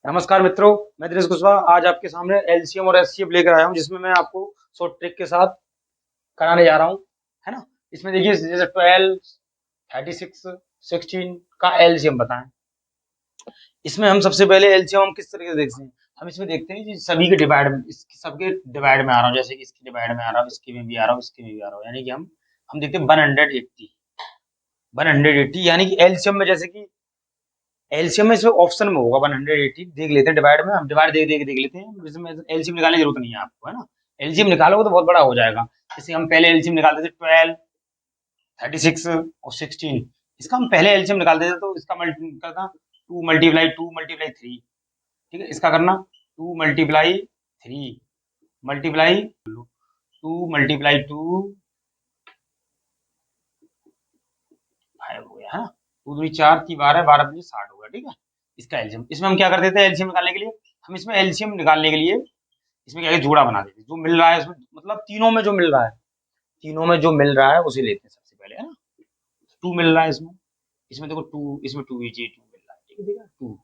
नमस्कार मित्रों, मैं दिनेश कुशवाहा आज आपके सामने एलसीएम और एचसीएफ लेकर आया हूं, जिसमें मैं आपको शॉर्ट ट्रिक के साथ कराने जा रहा हूं, है ना। इसमें देखिए जैसे 12, 36, 16 का एलसीएम बताएं। इसमें हम सबसे पहले एलसीएम हम किस तरीके से देखते हैं। हम इसमें देखते हैं कि सभी के डिवाइड में, सबके डिवाइड में आ रहा हूँ, जैसे कि इसकी डिवाइड में आ रहा हूँ, इसकी में भी आ रहा हूँ, इसकी में भी आ रहा हूँ, यानी कि हम देखते हैं 180, 180 यानी कि एलसीएम में, जैसे कि एलसीएम में इसमें ऑप्शन में होगा 180। देख लेते हैं डिवाइड में, हम डिवाइड देख लेते हैं। इसमें एलसीएम निकालने की जरूरत नहीं है आपको, है ना। एलसीएम निकालोगे तो बहुत बड़ा हो जाएगा। जैसे हम पहले एलसीएम निकालते थे 12, 36 और 16। इसका हम पहले एलसीएम निकालते थे तो इसका मल्टी करना 2 × 2 × 3। ठीक है, इसका करना 2 × 3 मल्टीप्लाई 2 × 2 5 हो गया, है ना। 2 × 2 = 4, 12, 12 × 5 = 60 हो गया। ठीक है, इसका एलसीएम इसमें हम क्या कर देते हैं एलसीएम निकालने के लिए। हम इसमें एलसीएम निकालने के लिए इसमें क्या है, जोड़ा बना देते हैं। जो मिल रहा है इसमें, मतलब तीनों में जो मिल रहा है, तीनों में जो मिल रहा है उसे लेते हैं सबसे पहले, है ना। 2 मिल रहा है इसमें, इसमें देखो 2, इसमें 2 ये 2 मिल रहा है। ठीक है, देखा 2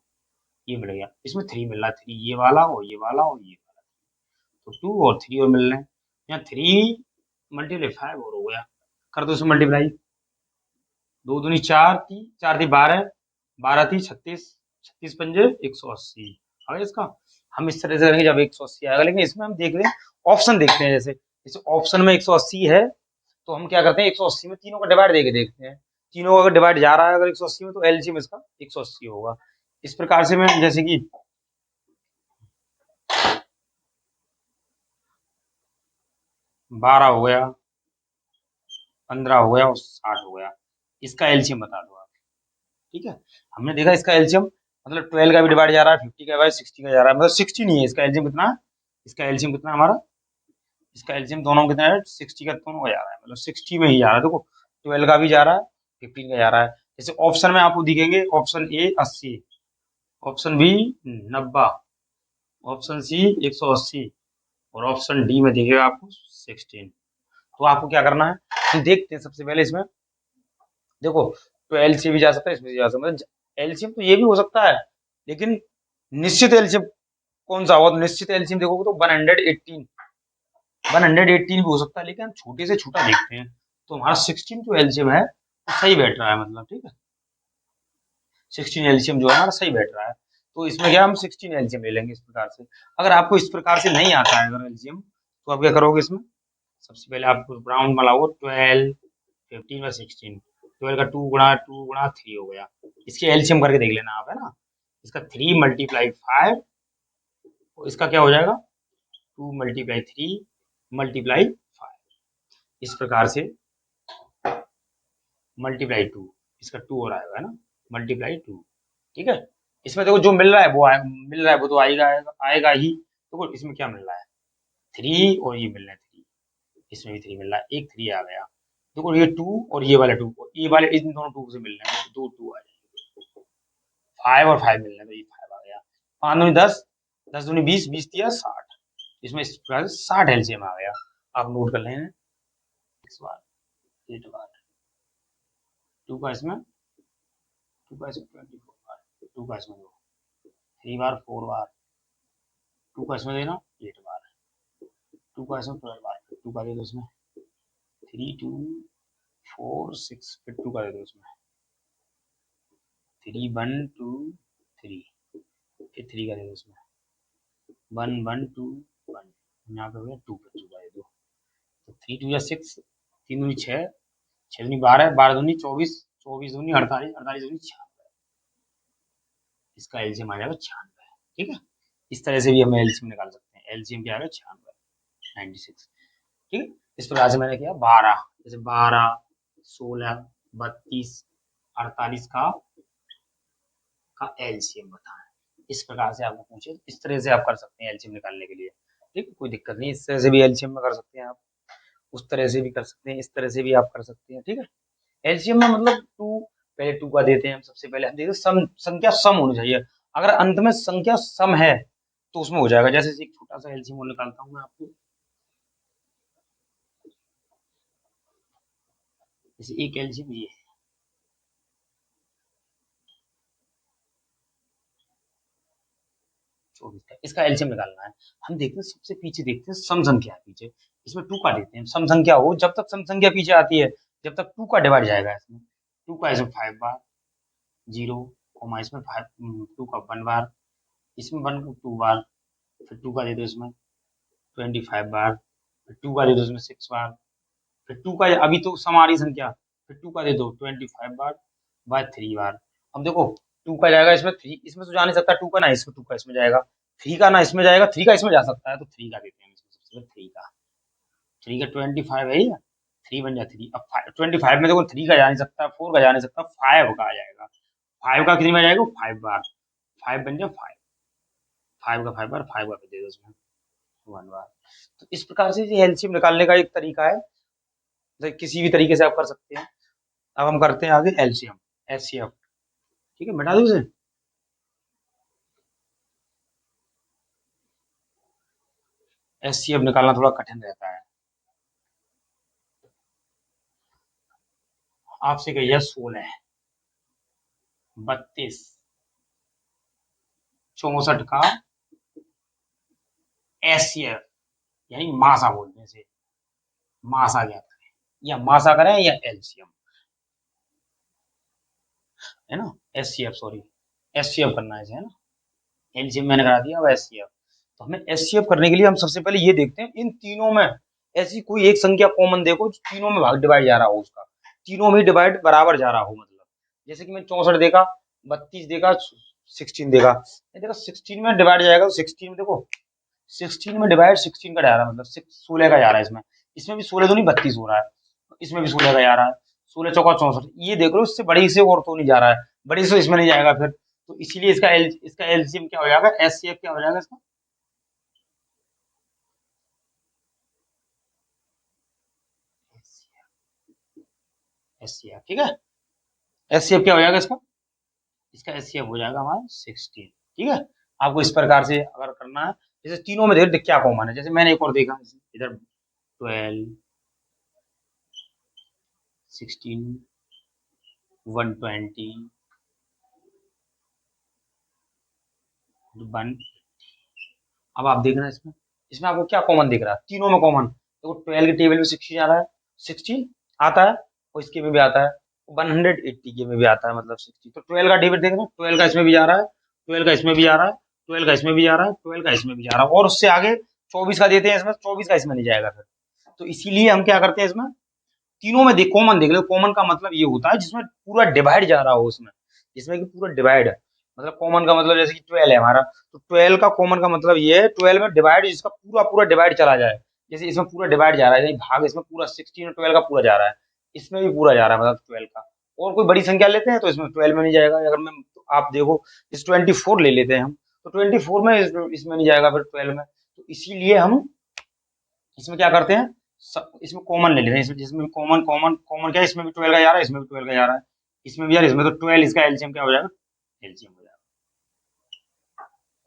ये मिल गया। इसमें 3 मिल रहा है, 3 ये वाला और ये वाला और ये वाला। तो 2 और 3 और मिल रहे हैं। यहाँ 3 × 5 और हो गया। कर दो इसमें मल्टीप्लाई। 2 दूनी 4 थी, 4 थी 12, 12 थी 36, 36 पंजे 180। अगर इसका हम इस तरह से करेंगे जब 180 आएगा। लेकिन इसमें हम देख रहे हैं, ऑप्शन देखते हैं। जैसे ऑप्शन में 180 है तो हम क्या करते हैं, 180 में तीनों का डिवाइड देके देखते हैं। तीनों का अगर डिवाइड जा रहा है अगर 180 में, तो एलसीएम इसका 180 होगा। इस प्रकार से मैं, जैसे कि 12 हो गया, 15 हो गया और 60 हो गया। इसका एलसीएम बता दो आप। ठीक है, हमने देखा इसका एलसीएम, मतलब 12 का भी डिवाइड जा रहा है, 50 का भी, 60 का जा रहा है, मतलब 60 नहीं है। इसका एलसीएम कितना है, इसका एलसीएम कितना है हमारा, इसका एलसीएम दोनों में कितना है, 60 का दोनों का जा रहा है, मतलब 60 में ही जा रहा है। देखो 12 का भी जा रहा है, 15 का जा रहा है। जैसे ऑप्शन में आपको दिखेंगे, option A 80, option B 90, option C 180 और ऑप्शन डी में दिखेगा आपको 16। तो आपको क्या करना है, हम देखते हैं सबसे पहले इसमें। देखो 12 से भी जा सकता है, इसमें भी जा सकता है। मतलब एलसीएम तो ये भी हो सकता है, लेकिन निश्चित एलसीएम कौन सा होगा, तो निश्चित एलसीएम देखोगे तो 118, 118 भी हो सकता है। लेकिन हम छोटे से छोटा देखते हैं, तो हमारा 16 जो एलसीएम है वो सही बैठ रहा है, मतलब ठीक है। 16 एलसीएम जो है हमारा सही बैठ रहा है। तो इसमें क्या, हम 16 एलसीएम ले लेंगे इस प्रकार से। अगर आपको इस प्रकार से नहीं आता है अगर एलसीएम, तो आप क्या करोगे इसमें, सबसे पहले आप राउंड बनाओ 12, 15 और 16। 12 का 2 × 2 × 3 हो गया। इसके एलसीएम करके देख लेना आप, है ना। इसका 3 × 5, इसका क्या हो जाएगा, 2 × 3 × 5। इस प्रकार से मल्टीप्लाई 2, इसका 2 और आएगा, है ना, मल्टीप्लाई 2। ठीक है, इसमें देखो जो मिल रहा है वो मिल रहा है वो तो आएगा आएगा आएगा ही। देखो इसमें क्या मिल रहा है, 3 और ये मिल रहा है 3, इसमें भी 3 मिल रहा है, एक 3 आ गया। देखो ये 2 और ये वाला 2, ये वाले इन दोनों 2 से मिल रहे हैं, तो 2 2 आ जाएंगे। 5 और 5 मिल रहे हैं, तो ये 5 आ गया। 5 दूनी 10, 10 दूनी 20, 20 दिया 60। इसमें इस प्रकार से 60 एलसीएम आ गया। आप नोट कर लें, 6 बार, 8 बार, 2 का इसमें, 2 का इसमें 24 बार, 2 का इसमें 3 बार, 4 बार, 2 का इसमें देना 8 बार, 2 का इसमें 12 बार, 2 का दे दो इसमें 3, 2, 4, 6, फिर 2 का दे दो इसमें 3, 1, 2, 3, फिर 3 का दे दो इसमें 1, 1, 2, 1। यहाँ पे हो गया 2, फिर 2 का दे दो। तो 3 2 या 6, 3 दूनी 6, 6 दूनी 12, 12 दूनी 24, 24 दूनी 48, 48 दूनी 96। इसका एलसीएम आ जाएगा 96। ठीक है, इस तरह से भी हम एलसीएम निकाल सकते हैं। एलसीएम क्या आएगा, 96, 96। ठीक है, इस प्रकार से मैंने किया 12, जैसे 12, 16, 32, 48 का एलसीएम बताएं। इस प्रकार से आपको पूछे, इस तरह से आप कर सकते हैं एलसीएम निकालने के लिए। ठीक है, कोई दिक्कत नहीं, इस तरह से भी एलसीएम में कर सकते हैं आप, उस तरह से भी कर सकते हैं, इस तरह से भी आप कर सकते हैं। ठीक है, एलसीएम में मतलब टू, पहले टू का देते हैं हम, सबसे पहले हम देखते हैं सम, संख्या सम होनी चाहिए। अगर अंत में संख्या सम है तो उसमें हो जाएगा। जैसे एक छोटा सा एलसीएम निकालता हूँ मैं आपको, जैसे एक एलसीएम ये है, 24 का, इसका एलसीएम निकालना है। हम देखते हैं सबसे पीछे, देखते हैं सम संख्या है पीछे, इसमें 2 का देते हैं। सम संख्या हो, जब तक सम संख्या पीछे आती है जब तक 2 का डिवाइड जाएगा इसमें, 2 का इसमें 5 बार, 0 कोमा इसमें 5, 2 का 1 बार, इसमें 1 को 2 बार, फिर 2 का दे दो इसमें 25 बार, फिर 2 का दे दो इसमें 6 बार, फिर 2 का अभी तो सम आ रही संख्या, फिर 2 का दे दो 25 बार बाय 3 बार। अब देखो 2 का जाएगा इसमें, 3 इसमें तो जा नहीं सकता, 2 का ना इसमें, 2 का इसमें जाएगा, 3 का ना इसमें जाएगा, 3 का इसमें जा सकता है, तो 3 का देते हैं इसमें सबसे पहले 3 का, 3 का 25 है ही ना, 3 बन जाए 3। अब 25 में देखो 3 का जा नहीं सकता, 4 का जा नहीं सकता, 5 का आ जाएगा, 5 का कितनी बार जाएगा, 5 बार, 5 बन जाए 5, 5 का 5 बार, 5 का दे दो इसमें 1 बार। तो इस प्रकार से ये एलसीएम निकालने का एक तरीका है, तो किसी भी तरीके से आप कर सकते हैं। अब हम करते हैं आगे एलसीएम, एचसीएफ, ठीक है, मिटा दो इसे। एचसीएफ निकालना थोड़ा कठिन रहता है। आपसे कहिए 16, 32, 64 का एचसीएफ, यानी मासा बोलते हैं इसे, मासा ज्ञात करें, या मासा करें या एलसीएम, है ना, एचसीएफ, सॉरी एचसीएफ करना है इसे, है ना, एलसीएम मैंने करा दिया, अब एचसीएफ। तो हमें एचसीएफ करने के लिए हम सबसे पहले ये देखते हैं इन तीनों में ऐसी कोई एक संख्या कॉमन देखो जो तीनों में भाग डिवाइड जा रहा हो, उसका तीनों में डिवाइड बराबर जा रहा हो, मतलब जैसे कि मैं 64 देखा, 32 देखा, 16 देखा, ये देखो 16 में डिवाइड जाएगा, तो 16 में देखो 16 में डिवाइड 16 का जा रहा है, मतलब 16 का जा रहा है इसमें, इसमें भी 16 तो नहीं 32 हो रहा है, इसमें भी 16 का जा रहा है, 16 चौका 64, ये देख लो इससे बड़ी से और तो नहीं जा रहा है, बड़ी से इसमें नहीं जाएगा फिर, तो इसीलिए इसका एलसीएम क्या हो जाएगा, एचसीएफ क्या हो जाएगा इसका, एचसीएफ, ठीक है, एचसीएफ क्या हो जाएगा इसका, इसका एचसीएफ हो जाएगा हमारा 16, ठीक है। आपको इस प्रकार से अगर करना है, जैसे तीनों में देख क्या कॉमन है, जैसे मैंने एक और देखा इधर 12, 16, 120, 1, अब आप देखना इसमें, इसमें आपको क्या कॉमन दिख रहा है, तीनों में कॉमन देखो, 12 के टेबल में 16 आ रहा है, 16 आता है, और इसके में भी आता है, 180 के में भी आता है, मतलब 60, तो 12 का टेबल देखना, 12 का इसमें भी जा रहा है, 12 का इसमें भी जा रहा है, 12 का इसमें भी जा रहा है, 12 का इसमें भी जा रहा है, और उससे आगे 24 का देते हैं इसमें, 24 का इसमें नहीं जाएगा फिर, तो इसीलिए हम क्या करते हैं इसमें, तीनों में देख कॉमन देख लो, कॉमन का मतलब ये होता है जिसमें पूरा डिवाइड जा रहा हो उसमें, जिसमें कि पूरा डिवाइड है, मतलब कॉमन का मतलब जैसे कि 12 है हमारा, तो 12 का कॉमन का मतलब ये है 12 में डिवाइड, जिसका पूरा पूरा डिवाइड चला जाए, जैसे इसमें पूरा डिवाइड जा रहा है, भाग इसमें पूरा 16 और 12 का पूरा जा रहा है, इसमें भी पूरा जा रहा है, मतलब 12 का, और कोई बड़ी संख्या लेते हैं तो इसमें 12 में नहीं जाएगा, अगर मैं तो आप देखो इस 24 ले लेते हैं हम, तो 24 में इसमें नहीं जाएगा फिर 12 में, तो इसीलिए हम इसमें क्या करते हैं, इसमें कॉमन ले लेते हैं, इसमें जिसमें कॉमन कॉमन कॉमन क्या है, इसमें भी 12 का जा रहा है, इसमें भी 12 का जा रहा है, इसमें भी यार, इसमें तो 12, इसका एलसीएम क्या हो जाएगा, एलसीएम हो जाएगा।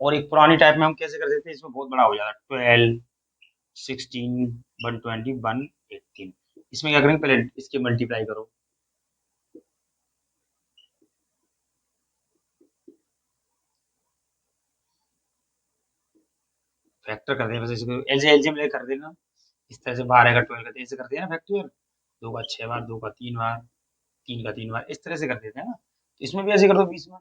और एक पुरानी टाइप में हम कैसे कर देते हैं, इसमें बहुत बड़ा हो जाएगा, 12, 16, 120, 118, इसमें क्या करेंगे, पहले इसके मल्टीप्लाई करो, फैक्टर कर देना, बस इसको एलसीएम ले कर देना, इस तरह से 12 का 12 का ऐसे करते हैं ना फैक्टर, 2 का 6 बार, 2 का 3 बार, 3 का 3 बार, इस तरह से कर देते हैं ना, तो इसमें भी ऐसे कर दो 20 में,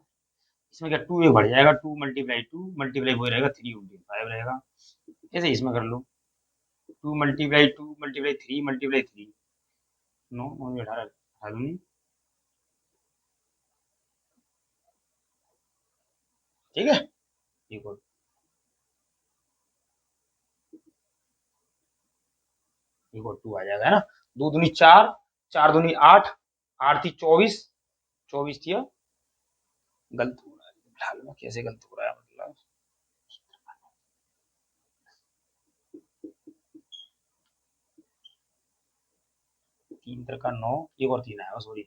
इसमें क्या 2 एक बढ़ जाएगा, 2 मल्टीप्लाई 2 मल्टीप्लाई वो रहेगा 3 5 रहेगा, ऐसे इसमें कर लो, 2 मल्टीप्लाई 2 मल्टीप्लाई 3 मल्टीप्लाई 3, 9 9 18 18 दूनी, ठीक है, एक और, एक और 2 आ जाएगा, है ना, 2 दूनी 4, 4 दूनी 8, 8 थी 24, 24 थी, गलत हो रहा है फिलहाल में, कैसे गलत हो रहा है मतलब, 3 का 9, एक और 3 आएगा, सॉरी,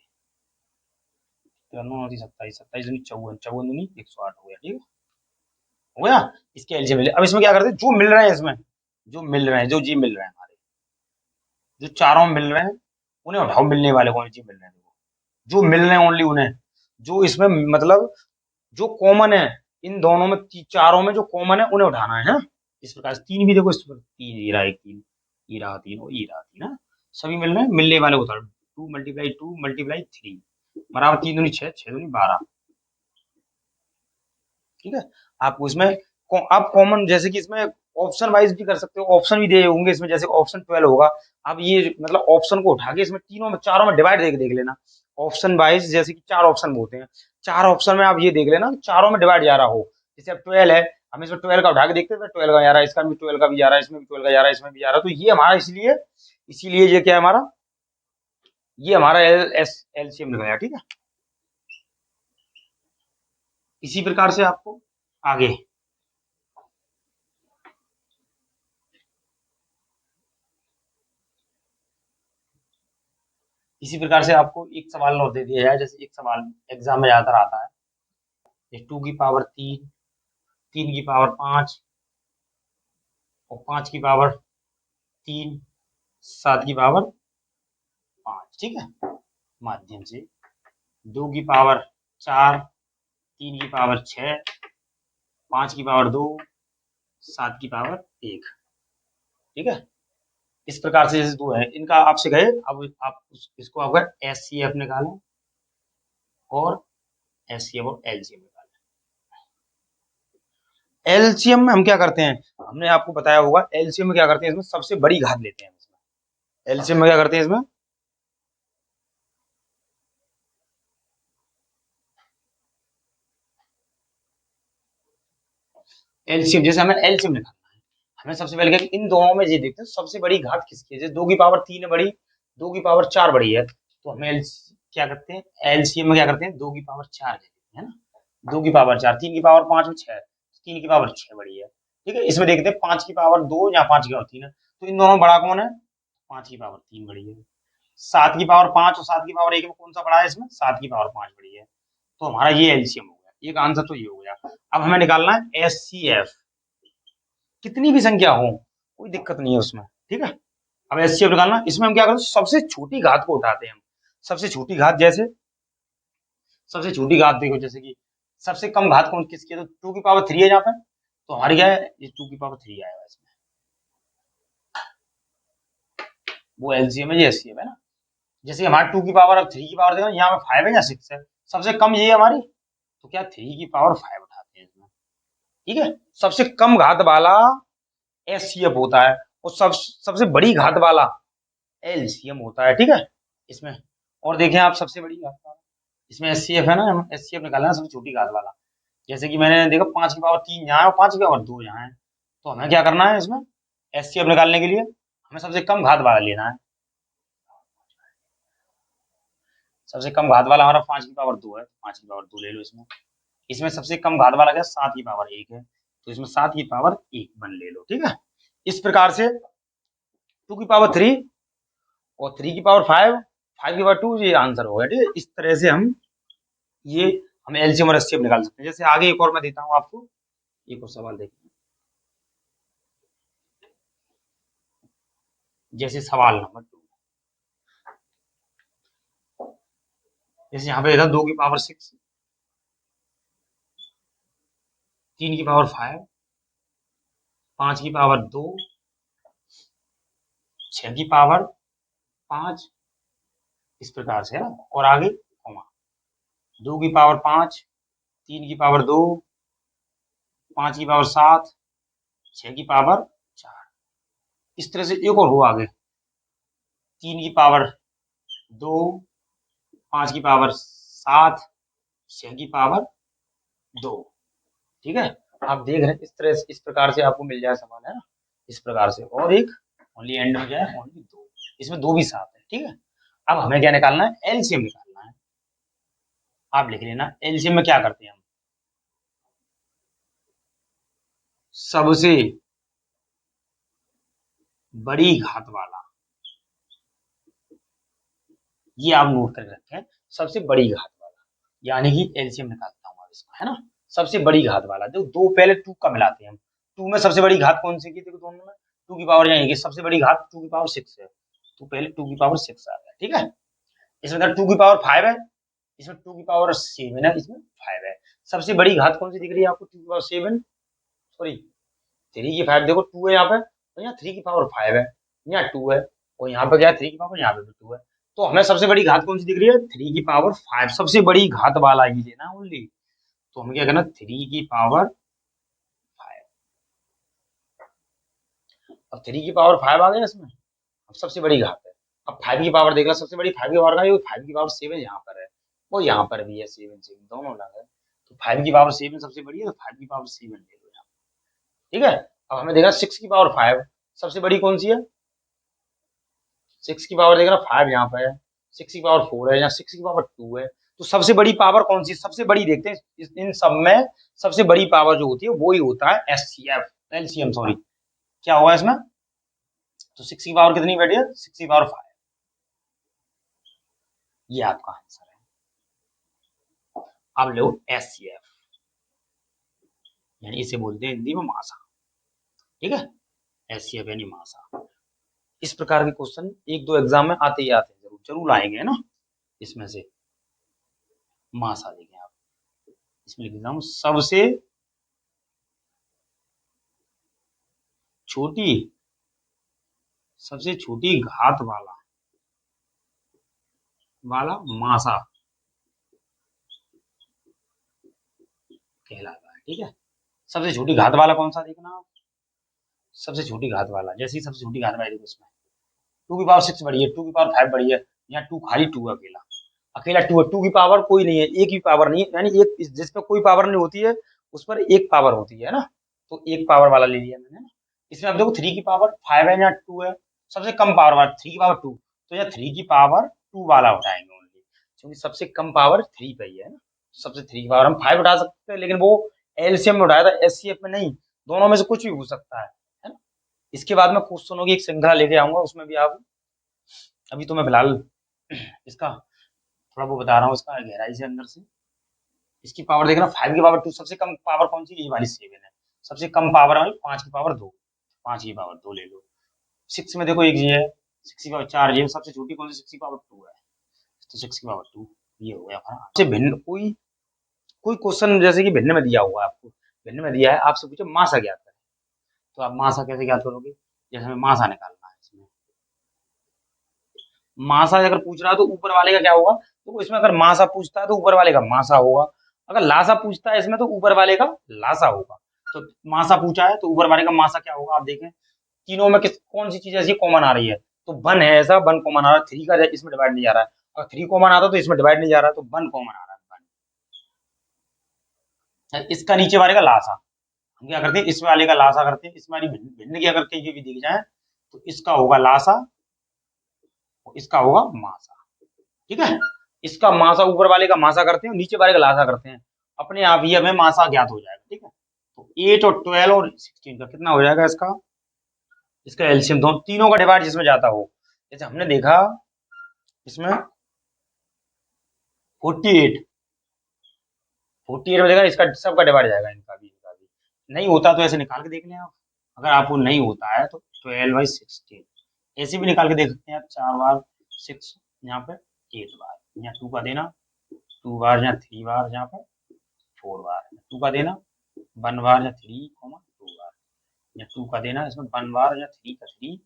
9 9 27, 27 दूनी 54, 54 दूनी 108 हो गया, ठीक है, हो गया, इसके एलसीएम ले, अब इसमें क्या करते हैं, जो मिल रहे हैं इसमें, जो मिल रहे हैं, जो जी मिल रहे हैं हमारे, जो चारों मिल रहे हैं उन्हें उठाओ, मिलने वाले कौन जी मिल रहे हैं, देखो जो मिल रहे हैं ओनली उन्हें, जो इसमें मतलब जो कॉमन है इन दोनों में चारों में जो कॉमन है उन्हें उठाना है ना। इस प्रकार से तीन भी देखो, इस पर तीन, ये रहा एक तीन, ये रहा तीन और ये रहा तीन ना, सभी मिल रहे हैं, मिलने वाले उतारो, 2 × 2 × 3 बराबर 3 दूनी 6, 6 दूनी 12। ठीक है, आपको इसमें आप कॉमन जैसे कि इसमें ऑप्शन वाइज भी कर सकते हो, ऑप्शन भी दिए होंगे इसमें, जैसे ऑप्शन 12 होगा। अब ये मतलब ऑप्शन को उठा के इसमें तीनों में चारों में डिवाइड देख देख लेना, ऑप्शन वाइज, जैसे कि 4 ऑप्शन होते हैं, 4 ऑप्शन में आप ये देख लेना चारों में डिवाइड जा रहा हो। जैसे अब 12 है, हम इसमें 12 का उठा के देखते हैं, 12 का जा रहा है, इसका भी 12 का भी जा रहा है, इसमें भी 12 का जा रहा है, इसमें भी जा रहा है, तो ये हमारा इसलिए इसीलिए ये क्या है हमारा, ये हमारा एलसीएम निकलेगा। ठीक है, इसी प्रकार से आपको आगे इसी प्रकार से आपको एक सवाल और दे दिया जाए, जैसे एक सवाल एग्जाम में ज्यादातर आता है, 2 की पावर 3, 3 की पावर 5 और 5 की पावर 3, 7 की पावर 5। ठीक है, माध्यम से 2 की पावर 4, 3 की पावर 6, 5 की पावर 2, 7 की पावर 1। ठीक है, इस प्रकार से जैसे दो है, इनका आपसे गए, अब आप इसको आपका एचसीएफ निकालें और एचसीएफ और एलसीएम निकालें। एलसीएम में हम क्या करते हैं, हमने आपको बताया होगा, एलसीएम में क्या करते हैं, इसमें सबसे बड़ी घात लेते हैं। इसमें एलसीएम में क्या करते हैं, इसमें एलसीएम, जैसे हमें एलसीएम निकालना है, हमें सबसे पहले क्या, इन दोनों में ये देखते हैं सबसे बड़ी घात किसकी है। जैसे 2 की पावर 3 है बड़ी, 2 की पावर 4 बड़ी है, तो हमें क्या करते हैं, एलसीएम में क्या करते हैं, 2 की पावर 4 ले लेते हैं ना, 2 की पावर 4, 3 की पावर 5 और 6, 3 की पावर 6 बड़ी है। ठीक है, इसमें देखते हैं 5 की पावर 2 या 5 की पावर 3 है, तो इन दोनों में बड़ा कौन है, 5 की पावर 3 बड़ी है। 7 की पावर 5 और 7 की पावर 1 में कौन सा बड़ा है, इसमें 7 की पावर 5 बड़ी है, तो हमारा ये एलसीएम हो गया, एक आंसर तो ये हो गया। अब हमें निकालना है एचसीएफ, कितनी भी संख्या हो कोई दिक्कत नहीं है उसमें। ठीक है, अब एचसीएफ निकालना, इसमें हम क्या करते हैं, सबसे छोटी घात को उठाते हैं हम, सबसे छोटी घात, जैसे सबसे छोटी घात देखो, जैसे कि सबसे कम घात कौन किसकी है, तो 2 की पावर 3 है जहाँ पे, तो हमारी क्या है, ये 2 की पावर 3 आएगा इसमें, वो एलसीएम है, ये एचसीएफ है ना। जैसे हमारे 2 की पावर, अब 3 की पावर देखो, यहाँ पे 5 है या 6 है, सबसे कम ये है हमारी, तो क्या 3 की पावर 5 उठाते हैं इसमें। ठीक है, सबसे कम घात वाला एचसीएफ होता है, और सबसे बड़ी घात वाला एलसीएम होता है। ठीक है, इसमें और देखें आप, सबसे बड़ी घात वाला, इसमें एचसीएफ है ना, हम एचसीएफ निकालना है सबसे छोटी घात वाला। जैसे कि मैंने देखा 5 की पावर 3 यहाँ है और 5 की पावर 2 यहाँ है, तो हमें क्या करना है, इसमें एचसीएफ निकालने के लिए हमें सबसे कम घात वाला लेना है। सबसे कम घात वाला हमारा 5 की पावर 2 है, 5 की पावर 2 ले लो इसमें। इसमें सबसे कम घात वाला क्या, 7 की पावर 1 है, तो इसमें 7 की पावर 1 ले लो। ठीक है, इस प्रकार से 2 की पावर 3 और 3 की पावर 5, 5 की पावर 2, ये आंसर होगा। ठीक है, इस तरह से ये हम एलसीएम और एचसीएफ निकाल सकते हैं। जैसे आगे एक और मैं देता हूँ आपको, एक और सवाल देखिए, जैसे सवाल नंबर 2, जैसे यहाँ पे था 2 की पावर 6, 3 की पावर 5, 5 की पावर 2, 6 की पावर 5, इस प्रकार से है ना, और आगे कॉमा, 2 की पावर 5, 3 की पावर 2, 5 की पावर 7, 6 की पावर 4, इस तरह से एक और हो आगे, 3 की पावर 2, 5 की पावर 7, 6 की पावर 2। ठीक है, आप देख रहे हैं इस तरह से, इस प्रकार से आपको मिल जाए सवाल, है ना, इस प्रकार से, और एक ओनली एंड में क्या है, ओनली 2, इसमें 2 भी साथ है। ठीक है, अब हमें क्या निकालना है, एलसीएम निकालना है। आप लिख लेना, एलसीएम में क्या करते हैं हम, सबसे बड़ी घात वाला, ये आप नोट करके रखें, सबसे बड़ी घात वाला, यानी कि एलसीएम निकालता हूँ इसका, है ना, सबसे बड़ी घात वाला, जो दो पहले 2 का मिलाते हैं हम, 2 में सबसे बड़ी घात कौन सी की, देखो दोनों में 2 की पावर जाएगी, सबसे बड़ी घात 2 की पावर 6 है, तो पहले 2 की पावर 6 आ गया। ठीक है, इसमें 2 की पावर 5 है, इसमें 2 की पावर 7 है, इसमें 5 है, सबसे बड़ी घात कौन सी दिख रही है आपको? 2 की पावर 7, सॉरी 3 की 5, देखो 2 है यहाँ पे, और यहाँ 3 की पावर 5 है, यहाँ 2 है, और यहाँ पे क्या है 3 की पावर, यहाँ पे भी 2 है। तो हमें सबसे बड़ी घात कौन सी दिख रही है? 3 की पावर 5, सबसे बड़ी घात वाला ही लेना ओनली। तो हमें क्या करना, 3 की पावर 5। अब 3 की पावर 5 आ गया इसमें, अब सबसे बड़ी घात है। अब 5 की पावर देख लो, सबसे बड़ी 5 की पावर का है, 5 की पावर 7 यहाँ पर है, और यहाँ पर भी है 7 दोनों अलग है। तो 5 की पावर 7 सबसे बड़ी है, तो 5 की पावर 7 ले लो यहाँ, ठीक है। अब हमें देखा 6 की पावर 5 सबसे बड़ी कौन सी है? 6 की पावर देखना 5 यहाँ पे है, 6 की पावर 4 है, यहाँ 6 की पावर 2 है। तो सबसे बड़ी पावर कौन सी? सबसे बड़ी देखते हैं इन सब में, सबसे बड़ी पावर जो होती है वो ही होता है एचसीएफ, एलसीएम सॉरी। क्या होगा इसमें? तो 6 की पावर कितनी बैठी है? 6 की पावर 5, ये आपका आंसर है। अब लो एचसीएफ, यानी इसे बोलते हैं हिंदी में मासा, ठीक है। एचसीएफ यानी मासा। इस प्रकार के क्वेश्चन एक दो एग्जाम में आते ही आते हैं, जरूर जरूर आएंगे, है ना। इसमें से मासा देखें आप, इसमें लिख देता हूं, सबसे छोटी, सबसे छोटी घात वाला मासा कहलाता है, ठीक है। सबसे छोटी घात वाला कौन सा देखना आप? सबसे छोटी घात वाला, जैसे ही सबसे छोटी घात वाला देखो इसमें 2 की पावर 6 बड़ी है, 2 की पावर 5 बड़ी है, यहाँ 2 खाली 2 है, अकेला अकेला 2 है। 2 की पावर कोई नहीं है, एक भी पावर नहीं है, यानी एक जिस पर कोई पावर नहीं होती है उस पर एक पावर होती है ना। तो एक पावर वाला ले लिया मैंने ना। इसमें आप देखो 3 की पावर 5 है, यहाँ 2 है, सबसे कम पावर वाला 3 की पावर 2, तो यहाँ 3 की पावर 2 वाला उठाएंगे ओनली, क्योंकि सबसे कम पावर 3 पे ही है ना। सबसे 3 की पावर हम 5 उठा सकते हैं, लेकिन वो एलसीएम में उठाया था, एचसीएफ में नहीं। दोनों में से कुछ भी हो सकता है ना। इसके बाद में क्वेश्चनों की एक श्रृंखला लेके आऊंगा, उसमें भी आप, अभी तो मैं फिलहाल इसका थोड़ा वो बता रहा हूँ, इसका गहराई से अंदर से। इसकी पावर देखना 5 की पावर 2, सबसे कम पावर कौन सी? ये वाली 7 है। सबसे कम पावर वाली 5 की पावर 2, 5 की पावर 2 ले लो। 6 में देखो एक ये है, 6 की पावर 4 ये, सबसे छोटी कौन सी? 6 की पावर 2 है, तो 6 की पावर 2 ये हो गया हमारा। आपसे भिन्न कोई कोई क्वेश्चन जैसे कि भिन्न में दिया हुआ है आपको, भिन्न में दिया है, आपसे पूछो मासा ज्ञात करें, तो आप मासा कैसे ज्ञात करोगे? जैसे हमें मासा निकालना है, इसमें मासा अगर पूछ रहा है तो ऊपर वाले का क्या होगा? तो इसमें अगर मासा पूछता है तो ऊपर वाले का मासा होगा, अगर लासा पूछता है इसमें तो ऊपर वाले का लासा होगा। तो मासा पूछा है तो ऊपर वाले का मासा क्या होगा? आप देखें तीनों में किस कौन सी चीज ऐसी कॉमन आ रही है? तो वन है, ऐसा वन कॉमन आ रहा है, 3 का इसमें डिवाइड नहीं जा रहा है, अगर 3 कॉमन आता तो इसमें डिवाइड नहीं जा रहा है, तो वन कॉमन आ रहा है। इसका नीचे वाले का लासा, हम क्या करते हैं इस वाले का लासा करते हैं, इस वाली भिन्न भिन्न की अगर कहीं भी दिख जाए तो इसका होगा लासा, इसका होगा मासा, ठीक है। इसका मासा ऊपर वाले का मासा करते हैं, नीचे वाले का लासा करते हैं, अपने आप ही हमें मासा ज्ञात हो जाएगा, ठीक है। तो 8 और 12 और 16 का कितना हो जाएगा? इसका इसका एलसीएम दोनों तीनों का डिवाइड जिसमें जाता हो, जैसे हमने देखा इसमें 48, 48 में देखा इसका सबका डिवाइड जाएगा, इनका भी नहीं होता तो ऐसे निकाल के देख लें आप, अगर आपको नहीं होता है तो 12/16 ऐसे भी निकाल के देख सकते हैं आप, 4 बार 6 यहाँ पे 8 बार, यहाँ 2 का देना, 2 बार, यहाँ 3 बार, यहाँ पे 4 बार, 2 का देना 1 बार, या 3 2 बार, या 2 का देना इसमें 1 बार, या 3 का 3,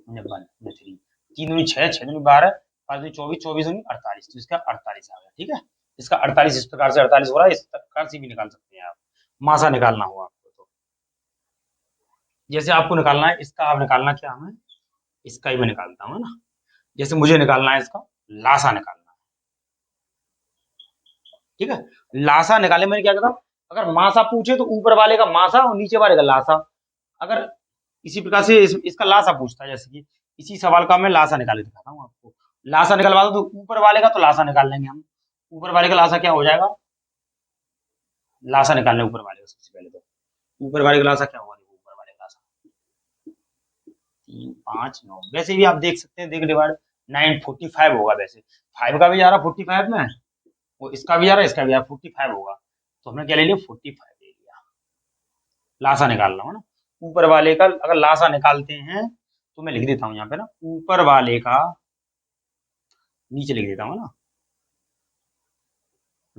या 1 या 3, 3 दूनी 6, 6 दूनी 12, 5 दूनी 24, 24 दूनी 48, तो इसका 48 आ गया, ठीक है। इसका 48 इस प्रकार से 48 हो रहा है, इस प्रकार से भी निकाल सकते हैं आप, मासा निकालना हो आपको तो। जैसे आपको निकालना है इसका, आप निकालना क्या हमें, इसका ही मैं निकालता हूँ ना। जैसे मुझे निकालना है इसका लासा निकालना है, ठीक है। लासा निकाले मैंने क्या कहा, अगर मासा पूछे तो ऊपर वाले का मासा और नीचे वाले का लासा, अगर इसी प्रकार से इसका लासा पूछता है, जैसे कि इसी सवाल का मैं लासा निकाल के दिखाता हूँ आपको। लासा निकलवा दो तो ऊपर वाले का तो लासा निकाल लेंगे हम, ऊपर वाले का लासा क्या हो जाएगा? लासा निकालने ऊपर वाले का, सबसे पहले तो ऊपर वाले का लासा क्या होगा? देखो ऊपर वाले का लासा 3 5 9, वैसे भी आप देख सकते हैं, देख डिवाइड 945 होगा, वैसे 5 का भी जा रहा 45 में, वो इसका भी आ रहा है, इसका भी आ रहा 45 होगा, तो हमने क्या ले लिया 45 ले लिया। लासा निकालना हो ना ऊपर वाले का, अगर लासा निकालते हैं तो मैं लिख देता हूँ यहाँ पे ना, ऊपर वाले का नीचे लिख देता हूँ ना,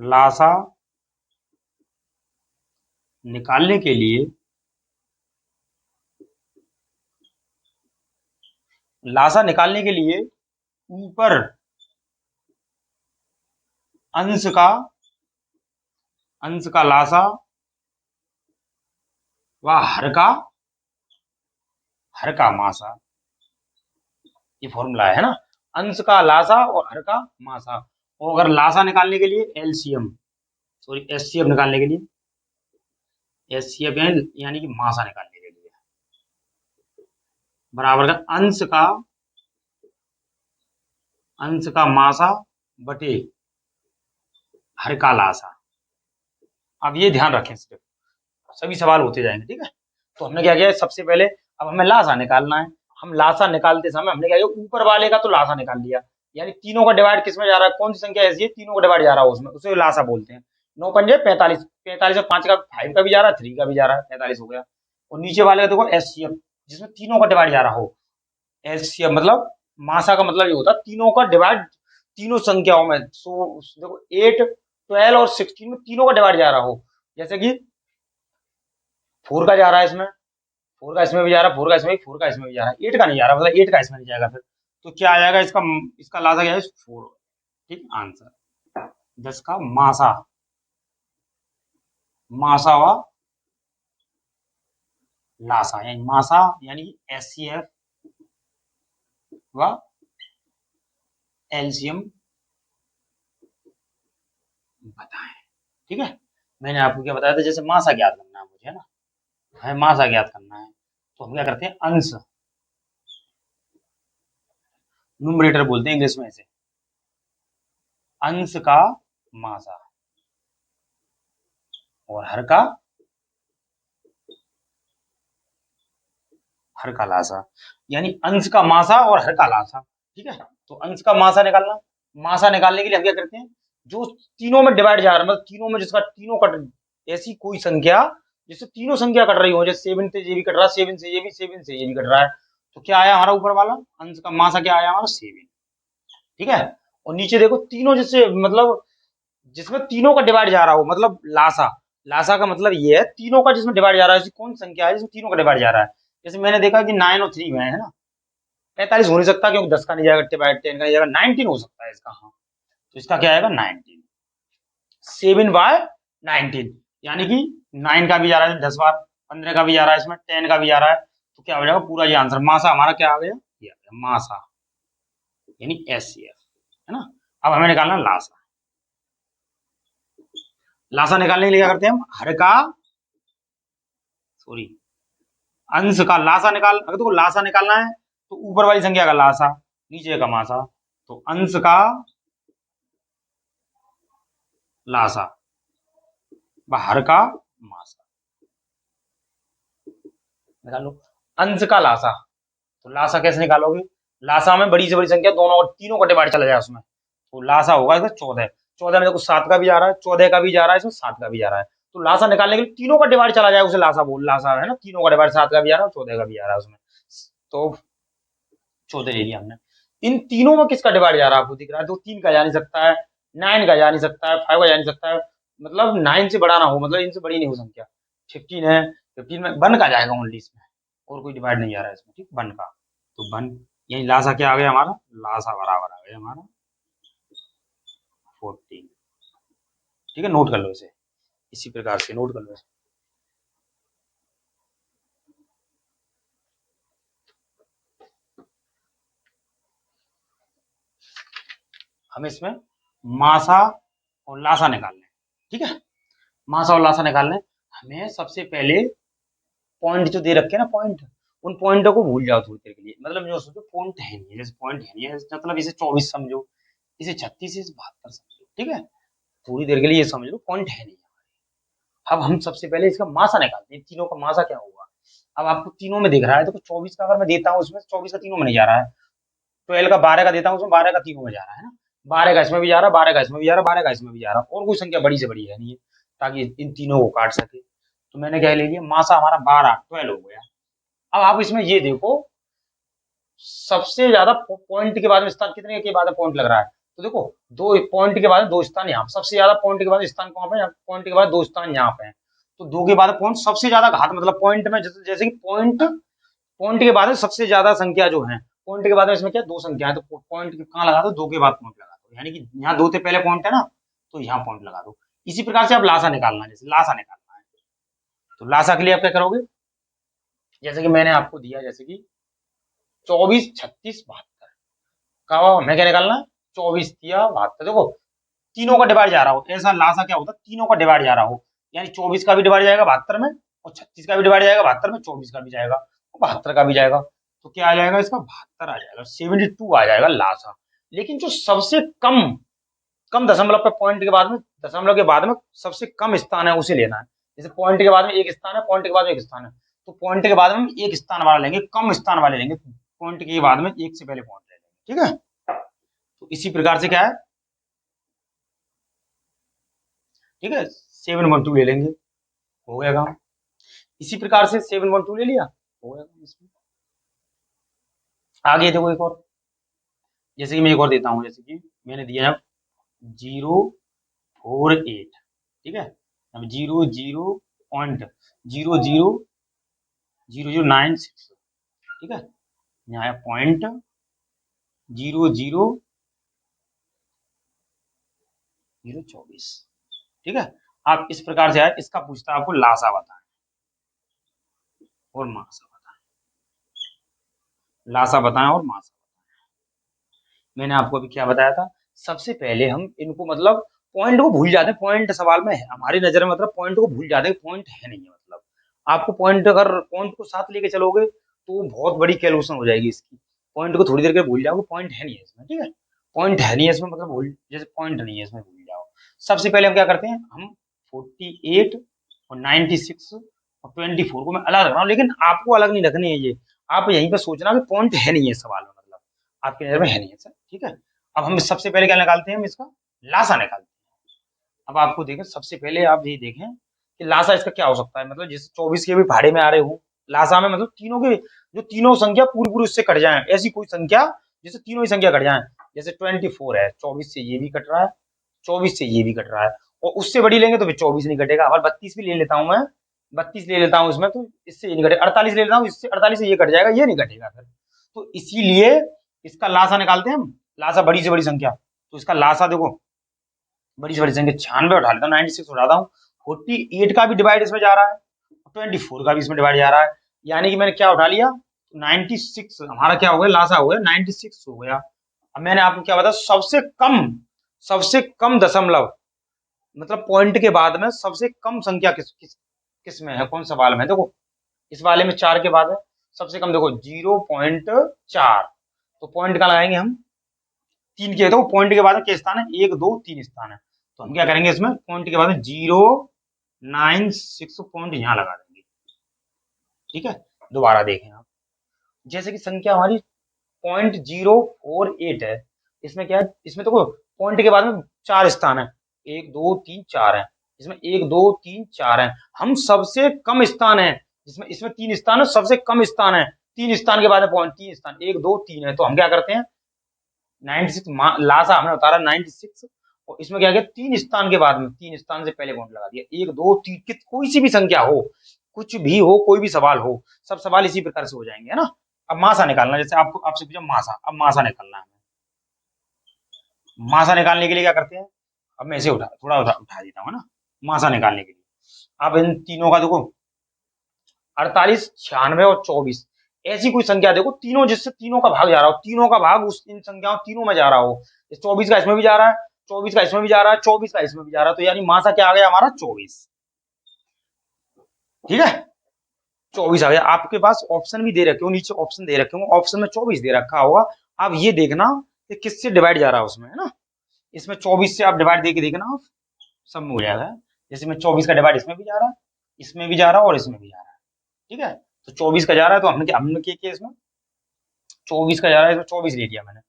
लासा निकालने के लिए लासा निकालने के लिए ऊपर अंश का लासा व हर का मासा, ये फॉर्मूला है ना, अंश का लासा और हर का मासा। और अगर लासा निकालने के लिए एचसीएफ निकालने के लिए एचसीएफ यानी कि मासा निकालने के लिए बराबर का अंश का मासा बटे हर का लासा। अब ये ध्यान रखें, सिर्फ सभी सवाल होते जाएंगे, ठीक है। तो हमने क्या किया, सबसे पहले अब हमें लासा निकालना है। हम लासा निकालते समय हमने क्या किया, ऊपर वाले का तो लासा निकाल लिया, यानी तीनों का डिवाइड किसमें जा रहा है, कौन सी संख्या ऐसी है तीनों का डिवाइड जा रहा है उसमें, उसे लासा बोलते हैं। 9 पंजे 45, 45 और 5 का 5 का भी जा रहा है, 3 का भी जा रहा है, 45 हो गया। और नीचे वाले का देखो एचसीएफ, जिसमें तीनों का डिवाइड जा रहा हो। एचसीएफ मतलब मासा का मतलब ये होता है तीनों का डिवाइड, तीनों संख्याओं में। सो देखो 8, 12 और 16 में तीनों का डिवाइड जा रहा हो। जैसे कि 4 का जा रहा है इसमें, 4 का इसमें भी जा रहा है, 4 का इसमें भी, 4 का इसमें भी जा रहा है, 8 का नहीं जा रहा, मतलब 8 का इसमें नहीं जाएगा। फिर तो क्या आ जाएगा, इसका लासा क्या है, 4। ठीक आंसर 10 का मासा, मासा व लासा, यानी मासा यानी एचसीएफ व एलसीएम बताएं। ठीक है, मैंने आपको क्या बताया था, जैसे मासा ज्ञात करना है मुझे, है ना, हमें मासा ज्ञात करना है, तो हम क्या करते हैं, अंश, न्यूमरेटर बोलते हैं इंग्लिश में इसे, अंश का मासा और हर का लासा, यानी अंश का मासा और हर का लासा। ठीक है, तो अंश का मासा निकालना, मासा निकालने के लिए हम क्या करते हैं, जो तीनों में डिवाइड जा रहा है, मतलब तीनों में जिसका तीनों कट, ऐसी कोई संख्या जिससे तीनों संख्या कट रही हो, जैसे 7 से ये भी कट रहा है, 7 से ये भी, 7 से ये भी कट रहा है, तो क्या आया हमारा ऊपर वाला अंश का मासा, क्या आया हमारा 7। ठीक है, और नीचे देखो तीनों जिससे मतलब जिसमें तीनों का डिवाइड जा रहा हो, मतलब लासा, लासा का मतलब ये है तीनों का जिसमें डिवाइड जा रहा है, ऐसी कौन संख्या है जिसमें तीनों का डिवाइड जा रहा है। जैसे मैंने देखा कि 9 और 3 में है ना, 45 हो नहीं सकता क्योंकि 10 का नहीं जाएगा, डिवाइड 10 का नहीं जाएगा, 19 हो सकता है इसका, हाँ, तो इसका क्या आएगा 19, 7/19, यानी कि 9 का भी जा रहा है 10 बार, 15 का भी जा रहा है इसमें, 10 का भी जा रहा है, तो क्या हो जाएगा पूरा ये आंसर, मासा हमारा क्या आ गया, ये आ गया मासा, यानी एचसीएफ, है ना। अब हमें निकालना लासा, लासा निकालने के लिए क्या करते हैं हम, हर का सॉरी अंश का लासा निकाल, अगर तुमको लासा निकालना है तो ऊपर वाली संख्या का लासा, नीचे का मासा, तो अंश का लासा व हर का मासा निकाल लो। अंश का लासा, तो लासा कैसे निकालोगे, लासा में बड़ी से बड़ी संख्या दोनों और तीनों का डिवाइड चला जाए उसमें, तो लासा होगा इसमें 14, 14 में देखो 7 का भी जा रहा है, 14 का भी जा रहा है, इसमें 7 का भी जा रहा है, तो लासा निकालने के लिए तीनों का डिवाइड चला जाए, उसे लासा बोल, लासा है ना, तीनों का डिवाइड, 7 का भी आ रहा है, 14 का भी आ रहा है उसमें, तो 14 ले लिया हमने। इन तीनों में किसका डिवाइड जा रहा है आपको दिख रहा है, तो 3 का जा नहीं सकता है, 9 का जा नहीं सकता है, 5 का जा नहीं सकता है, मतलब 9 से बड़ा ना हो, मतलब इनसे बड़ी नहीं हो संख्या, 15 है, 15 में 1 का जाएगा ओनली इसमें, और कोई डिवाइड नहीं जा रहा है इसमें, ठीक 1 का, तो 1, यही लासा क्या आ गया हमारा, लासा बराबर आ गया हमारा 14। ठीक है, नोट कर लो इसे, इसी प्रकार से नोट कर लो इसे। हम इसमें मासा और लासा निकाल लें, ठीक है, मासा और लासा निकाल लें। हमें सबसे पहले पॉइंट जो दे रखे हैं ना, पॉइंट, उन पॉइंटों को भूल जाओ थोड़ी देर के लिए, मतलब जो सोचो पॉइंट है नहीं, जैसे पॉइंट है नहीं है, मतलब इसे 24 समझो, इसे 36, इसे 72 समझो, ठीक है, थोड़ी देर के लिए ये समझ लो पॉइंट है नहीं। अब हम सबसे पहले इसका मासा निकालते हैं, तीनों का मासा क्या होगा। अब आपको तीनों में दिख रहा है, तो 24 का अगर मैं देता हूँ उसमें, 24 का तीनों में नहीं जा रहा है, 12 का 12 का देता हूँ उसमें, 12 का तीनों में जा रहा है ना, 12 का इसमें भी जा रहा है, 12 का इसमें भी जा रहा है, 12 का इसमें भी जा रहा है, और कोई संख्या बड़ी से बड़ी है नहीं है, ताकि इन तीनों को काट सके। तो मैंने क्या ले लिया, मासा हमारा 12 हो गया। अब आप इसमें ये देखो, सबसे ज्यादा पॉइंट के बाद में स्थान कितने के बाद में पॉइंट लग रहा है, तो देखो 2 पॉइंट के बाद 2 स्थान यहाँ, सबसे ज्यादा पॉइंट के बाद स्थान कहाँ पे, पॉइंट के बाद 2 स्थान यहाँ पे हैं, तो 2 के बाद पॉइंट सबसे ज्यादा घात मतलब पॉइंट में जैसे कि पॉइंट के बाद सबसे ज्यादा संख्या जो है, पॉइंट के बाद में इसमें क्या 2 संख्या है, तो पॉइंट कहाँ लगा दो, 2 के बाद पॉइंट लगा दो, यानी कि यहाँ 2 से पहले पॉइंट है ना, तो यहाँ पॉइंट लगा दो। इसी प्रकार से आप लासा निकालना है, जैसे लासा निकालना है, तो लासा के लिए आप क्या करोगे, जैसे कि मैंने आपको दिया, जैसे कि 24, 36, 72 का हमें क्या निकालना है, 24 या 72। देखो तीनों का डिवाइड जा रहा हो, ऐसा लासा क्या होता है, तीनों का डिवाइड जा रहा हो, यानी 24 का भी डिवाइड जाएगा 72 में, और 36 का भी डिवाइड जाएगा 72 में, 24 का भी जाएगा, 72 का भी जाएगा, तो क्या आ जाएगा इसका 72 आ जाएगा, 72 आ जाएगा लासा। लेकिन जो सबसे कम कम दशमलव पे पॉइंट के बाद में, दशमलव के बाद में सबसे कम स्थान है उसे लेना है। जैसे पॉइंट के बाद में एक स्थान है, पॉइंट के बाद में एक स्थान है, तो पॉइंट के बाद में एक स्थान वाला लेंगे, कम स्थान वाले लेंगे, पॉइंट के बाद में एक से पहले पॉइंट ले लेंगे, ठीक है। तो इसी प्रकार से क्या है, ठीक है, 712 ले लेंगे, हो गया काम। इसी प्रकार से 712 ले लिया, हो गया काम इसमें। आगे देखो एक और, जैसे कि मैं एक और देता हूं, जैसे कि मैंने दिया है 048, ठीक है, अब 00.000096, ठीक है, यहाँ पॉइंट 00024, ठीक है। आप इस प्रकार से आए, इसका पूछता है आपको लासा बताएं और मासा बताएं, लासा बताएं और मासा बताएं। मैंने आपको अभी क्या बताया था, सबसे पहले हम इनको मतलब पॉइंट को भूल जाते हैं, पॉइंट सवाल में है हमारी नजर में, मतलब पॉइंट को भूल जाते हैं, पॉइंट है नहीं है, मतलब आपको पॉइंट, अगर पॉइंट को साथ लेके चलोगे तो बहुत बड़ी कैलकुलेशन हो जाएगी इसकी, पॉइंट को थोड़ी देर के भूल जाओगे, पॉइंट है नहीं है इसमें, ठीक है, पॉइंट है नहीं है इसमें, मतलब भूल, जैसे पॉइंट नहीं है इसमें भूल जाओ। सबसे पहले हम क्या करते हैं, हम 48 और 96 और 24 को मैं अलग रख रहा हूँ, लेकिन आपको अलग नहीं रखनी है ये, आप यहीं पे सोचना कि पॉइंट है नहीं है सवाल में, मतलब आपकी नजर में है नहीं है सर, ठीक है। अब हम सबसे पहले क्या निकालते हैं, हम इसका लासा निकालते हैं। अब आपको देखें, सबसे पहले आप ये देखें कि लासा इसका क्या हो सकता है, मतलब जैसे 24 के भी भाड़े में आ रहे हो, लासा में मतलब तीनों के, जो तीनों संख्या पूरी पूरी उससे कट जाए, ऐसी कोई संख्या जिससे तीनों ही संख्या कट जाए, जैसे 24 है, 24 से ये भी कट रहा है, 24 से ये भी कट रहा है, और उससे बड़ी लेंगे तो फिर 24 नहीं कटेगा, और 32 भी ले लेता हूं मैं, 32 ले लेता हूं इसमें, तो इससे ये नहीं कटेगा, 48 ले लेता हूं, इससे 48 से ये कट जाएगा, ये नहीं कटेगा फिर, तो इसीलिए इसका लासा निकालते हैं हम, लासा बड़ी से बड़ी संख्या, तो इसका लासा देखो, बड़ी से बड़ी संख्या 96 उठा लेता हूँ, 96 उठाता हूँ, 48 का भी डिवाइड इसमें जा रहा है, 24 का भी इसमें डिवाइड जा रहा है, यानी कि मैंने क्या उठा लिया, 96 हमारा क्या हो गया, लासा हो गया 96 हो गया। अब मैंने आपको क्या बताया, सबसे कम दशमलव, मतलब पॉइंट के बाद में सबसे कम संख्या किस में है, कौन सा वाले में, देखो इस वाले में 4 के बाद है, सबसे कम देखो 0.4, तो पॉइंट का लगाएंगे हम 3 के, तो पॉइंट के बाद में क्या स्थान है, 1 2 3 स्थान है, तो हम क्या करेंगे इसमें पॉइंट के बाद में 096 पॉइंट यहाँ लगा देंगे, ठीक है। दोबारा देखें आप, जैसे कि संख्या हमारी 0.048 है, इसमें क्या है, इसमें तो पॉइंट के बाद में 4 स्थान है, 1 2 3 4 है, इसमें 1 2 3 4 है, हम सबसे कम स्थान है, जिसमें इसमें 3 स्थान है, सबसे कम स्थान है, 3 स्थान के बाद में पॉइंट 3 स्थान, 1 2 3 है, तो हम क्या करते हैं 96 लासा हमने उतारा 96, और इसमें क्या किया, 3 स्थान के बाद में 3 स्थान से पहले पॉइंट लगा दिया, 1 2 3, कोई सी भी संख्या हो, कुछ भी हो, कोई भी सवाल हो, सब सवाल इसी प्रकार से हो जाएंगे, है ना। अब मासा निकालना, जैसे आपको आपसे पूछा मासा, अब मासा निकालना है, मासा निकालने के लिए क्या करते हैं, अब मैं इसे उठा देता हूँ ना, मासा निकालने के लिए अब इन तीनों का देखो 48 96 और 24, ऐसी कोई संख्या देखो तीनों, जिससे तीनों का भाग जा रहा हो, तीनों का भाग उस इन संख्याओं तीनों में जा रहा हो, इस 24 का इसमें भी जा रहा है, 24 का इसमें भी जा रहा है, 24 का इसमें भी जा रहा है, तो यानी मासा क्या आ गया हमारा 24, ठीक है, 24 आ गया। आपके पास ऑप्शन भी दे रखे हो, नीचे ऑप्शन दे रखे हो, ऑप्शन में 24 दे रखा होगा, आप ये देखना कि किससे डिवाइड जा रहा है उसमें, है ना, इसमें 24 से आप डिवाइड देके देखना, सब में हो जाएगा, जैसे में 24 का डिवाइड इसमें भी जा रहा है, इसमें भी जा रहा है और इसमें भी जा रहा है, ठीक है, तो 24 का जा रहा है, तो हमने क्या किया इसमें 24 का जा रहा है, इसमें 24 ले लिया मैंने,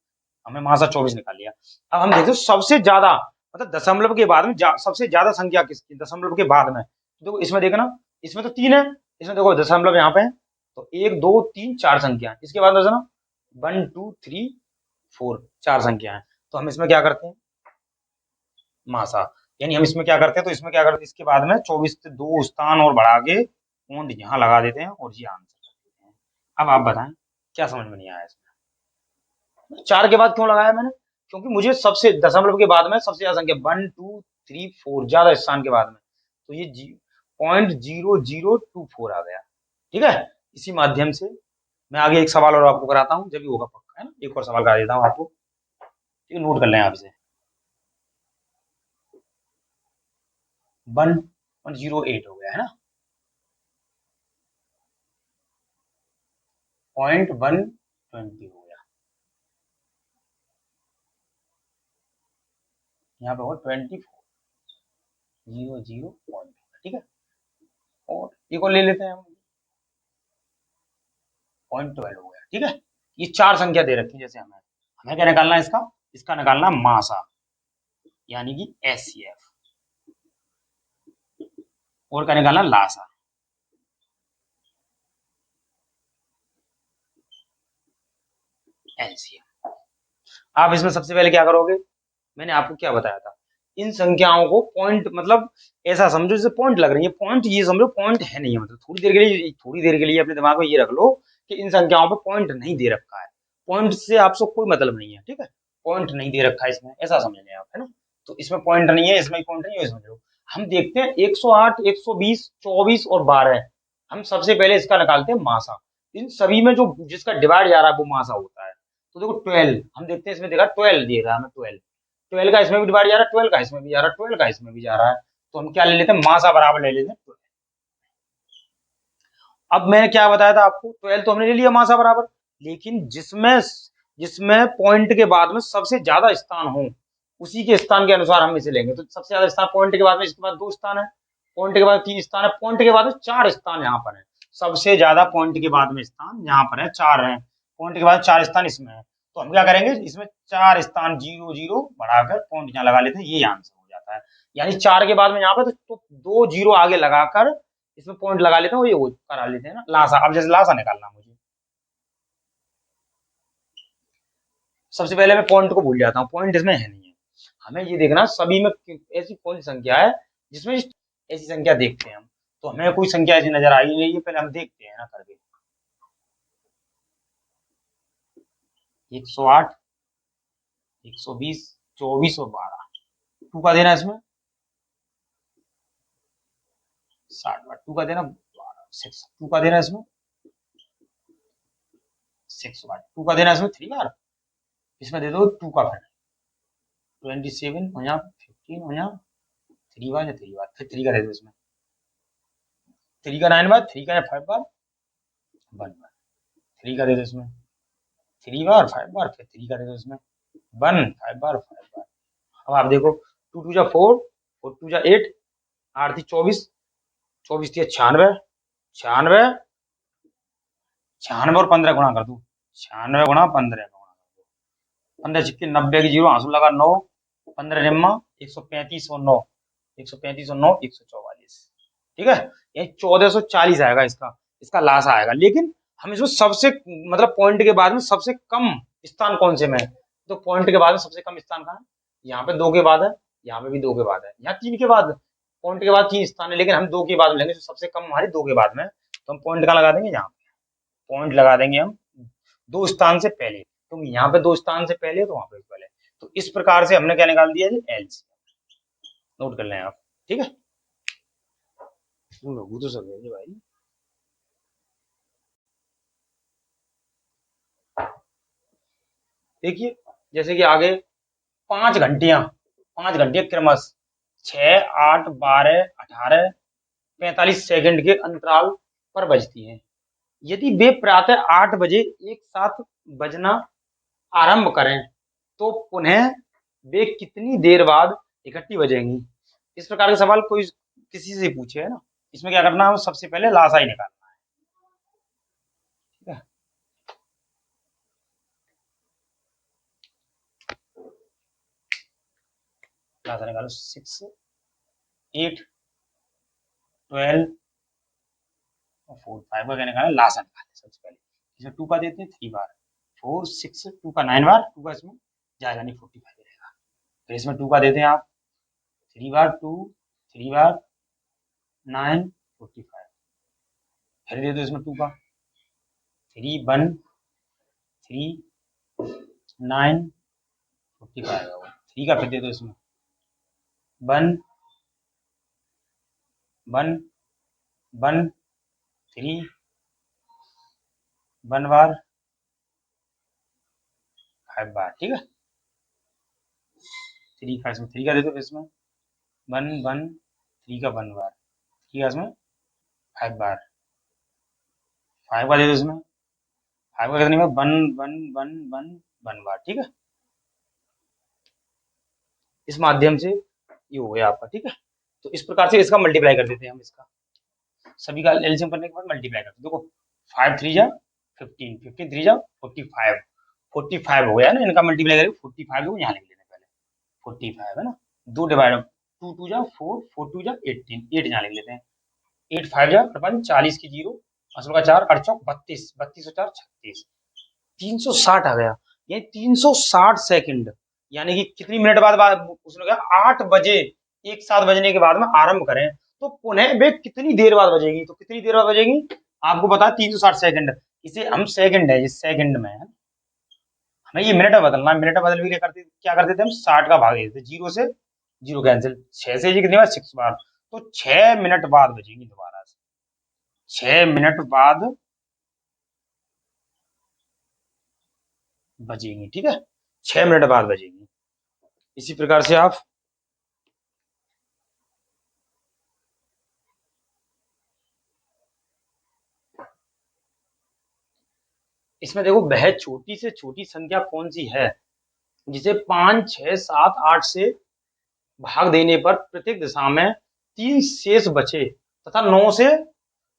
हमने वहां से 24 निकाल लिया। अब हम देखते सबसे ज्यादा, मतलब दशमलव के बाद में सबसे ज्यादा संख्या किसकी, दशमलव के बाद में, तो देखो इसमें देखना, इसमें तो 3 है, इसमें देखो दशमलव यहाँ पे है, तो 1 2 3 4 संख्या, इसके बाद देखना 1 2 3 4 4 संख्या है, तो हम इसमें क्या करते हैं मासा, यानी हम इसमें क्या करते हैं, तो इसमें क्या करते हैं, इसके बाद में 24 से 2 स्थान और बढ़ा के पॉइंट यहाँ लगा देते हैं और ये आंसर कर देते हैं। अब आप बताएं क्या समझ में नहीं आया इसमें। 4 के बाद क्यों लगाया मैंने, क्योंकि मुझे सबसे दशमलव के बाद में सबसे ज्यादा संख्या 1 2 3 4 ज्यादा स्थान के बाद में, तो ये 0.0024 आ गया। ठीक है, इसी माध्यम से मैं आगे एक सवाल और आपको कराता हूँ, जब भी होगा पक्का, है ना। एक और सवाल करा देता हूँ आपको, ठीक है, नोट कर लें आप इसे। 1.08 हो गया, है ना, 0.120 हो गया, यहाँ पे होगा 2400 पॉइंट, ठीक है। और एक और ले लेते हैं हम, 0.12 हो गया, ठीक है। ये 4 संख्या दे रखी है, जैसे हमें हमें क्या निकालना है, इसका निकालना मासा, यानी कि एचसीएफ, और क्या निकालना लासा, एलसीएम। आप इसमें सबसे पहले क्या करोगे, मैंने आपको क्या बताया था, इन संख्याओं को पॉइंट मतलब ऐसा समझो जैसे पॉइंट लग रही है, पॉइंट ये समझो पॉइंट है नहीं है, मतलब थोड़ी देर के लिए अपने दिमाग में ये रख लो कि इन संख्याओं पे पॉइंट नहीं दे रखा है, पॉइंट से आपसे कोई मतलब नहीं है, ठीक है, पॉइंट नहीं दे रखा है इसमें, ऐसा समझ लें आप, है ना। तो इसमें पॉइंट नहीं है, इसमें पॉइंट नहीं है, समझ लो। हम देखते हैं 108 120 24 और 12, हम सबसे पहले इसका निकालते हैं मासा। इन सभी में जो जिसका डिवाइड जा रहा है वो मासा होता है। तो देखो 12 हम देखते हैं, इसमें देखा 12 दे रहा है हमें, 12 का इसमें भी डिवाइड जा रहा है, 12 का इसमें भी जा रहा है, 12 का इसमें भी जा रहा है, तो हम क्या ले लेते हैं, मासा बराबर ले लेते हैं 12। अब मैंने क्या बताया था आपको, 12 तो हमने ले लिया मासा बराबर, लेकिन जिसमें जिसमें पॉइंट के बाद में सबसे ज्यादा स्थान हो, उसी के स्थान के अनुसार हम इसे लेंगे। तो सबसे ज्यादा स्थान पॉइंट के बाद में, इसके बाद 2 स्थान है, पॉइंट के बाद 3 स्थान है, पॉइंट के बाद में 4 स्थान यहाँ पर है, सबसे ज्यादा पॉइंट के बाद में स्थान यहाँ पर है, 4 है, पॉइंट के बाद 4 स्थान इसमें है, तो हम क्या करेंगे, इसमें 4 स्थान 0 0 बढ़ाकर पॉइंट यहाँ लगा लेते हैं, ये आंसर हो जाता है। यानी 4 के बाद में यहाँ पे तो 2 0 आगे लगाकर इसमें पॉइंट लगा लेते हैं, ये करा लेते हैं ना लासा। अब जैसे लासा निकालना मुझे, सबसे पहले मैं पॉइंट को भूल जाता हूँ, पॉइंट इसमें है नहीं है, हमें ये देखना सभी में ऐसी कौन सी संख्या है जिसमें ऐसी संख्या देखते हैं हम, तो हमें कोई संख्या ऐसी नजर आई नहीं है, पहले हम देखते हैं ना करके। 108 120 24 और 12, 2 का देना इसमें 60 बार, 2 का देना 12 6, 2 का देना इसमें 6 बार, 2 का देना इसमें 3 बार, इसमें दे दो 2 का, फिर 27 हो, यहाँ 15 हो, यहाँ 3 बार या 3 बार, फिर 3 का दे दो इसमें, 3 का 9 बार, 3 का 5 बार, 1 बार, 3 का दे दो इसमें 3 बार 5 बार, फिर 3 का दे दो इसमें 1 5 बार 5 बार। अब आप देखो 2 2 जा 4 और 2 जा 8, 8 थी 24, 24 थी 96, 96 96 और 15 गुणा कर दूं, 96 गुणा 15 का गुणा कर दो, 15 छिक्के 90 की जीरो आंसू लगा 9, 15 निम्मा 135 और 9, 135 और 9 144, ठीक है, ये 1440 आएगा इसका, इसका लाश आएगा। लेकिन हम इसमें सबसे मतलब पॉइंट के बाद में सबसे कम स्थान कौन से में है, तो पॉइंट के बाद में सबसे कम स्थान कहाँ है, यहाँ पे 2 के बाद है, यहाँ पे भी 2 के बाद है, यहाँ 3 के बाद, पॉइंट के बाद 3 स्थान है, लेकिन हम 2 के बाद में लेंगे, तो सबसे कम हमारे 2 के बाद में, तो हम पॉइंट कहाँ लगा देंगे, यहाँ पॉइंट लगा देंगे हम 2 स्थान से पहले, तो यहाँ पे 2 स्थान से पहले तो वहां पे पहले, तो इस प्रकार से हमने क्या निकाल दिया जी, एलसीएम। नोट कर लें आप, ठीक है, वो तो सब है भाई। देखिए जैसे कि आगे 5 घंटियां क्रमश 6 8 12 18 45 सेकंड के अंतराल पर बजती हैं। यदि वे प्रातः 8 बजे एक साथ बजना आरंभ करें तो पुनः वे कितनी देर बाद इकट्ठी बजेंगी। इस प्रकार का सवाल कोई किसी से पूछे, है ना, इसमें क्या करना है, सबसे पहले लासा ही निकालना है, ठीक है। लासा निकालो, 6 8 12 और 4 5 का क्या निकाला, लासा निकाले सबसे पहले, इसमें 2 का देते हैं 3 बार, 4 6 2 का 9 बार, 2 का इसमें जाएगा नहीं, 45 रहेगा, फिर इसमें 2 का देते हैं आप 3 बार 2, 3 बार 9, 45। फिर दे दो इसमें 2 का, 3 1 3 9 45 होगा। 3 का फिर दे दो इसमें 1 1 1 3 1 बार 5 बार, ठीक है। 3 का इसमें 3 का दे दो इसमें 1 1 3 का 1 बार, ठीक है। इसमें 5 बार 5 का दे दो इसमें 5 का कितनी बार 1 1 1 1 1 बार, ठीक है। इस माध्यम से ये हो गया आपका, ठीक है। तो इस प्रकार से इसका मल्टीप्लाई कर देते हैं हम, इसका सभी का एलसीएम करने के बाद मल्टीप्लाई करते हैं। देखो 5 3 जा 15, 15 3 जा 45, 45 हो गया ना, इनका मल्टीप्लाई करेंगे 45 को यहाँ लिख लेते हैं पहले, 45 है ना। 2 डिवाइड 2 2 जा 4, 4 2 जा 18, 8 यहाँ लिख लेते हैं। 8 5 जा 40 की 0, असल का 4 8 चौक 32, 32 और 4 36, 360 आ गया। ये 360 सेकंड, यानी कि कितनी मिनट बाद उसने कहा 8 बजे, 1 7 बजने के बाद में आरंभ करें, तो पुनः वे कितनी देर बाद बजेगी, तो कितनी देर बाद बजेगी आपको पता है 360 सेकंड। इसे हम सेकंड है, इस सेकंड में है, हमें ये मिनट में बदलना है। मिनट में बदल भी क्या करते थे हम, 60 का भाग देते थे, 0 से 0 कैंसिल, 6 से जी कितनी बार 6 बार, तो 6 मिनट बाद बजेगी दोबारा से, 6 मिनट बाद बजेगी, ठीक है। 6 मिनट बाद बजेगी। इसी प्रकार से आप इसमें देखो, वह छोटी से छोटी संख्या कौन सी है जिसे 5 6 7 8 से भाग देने पर प्रत्येक दिशा में 3 शेष बचे तथा 9 से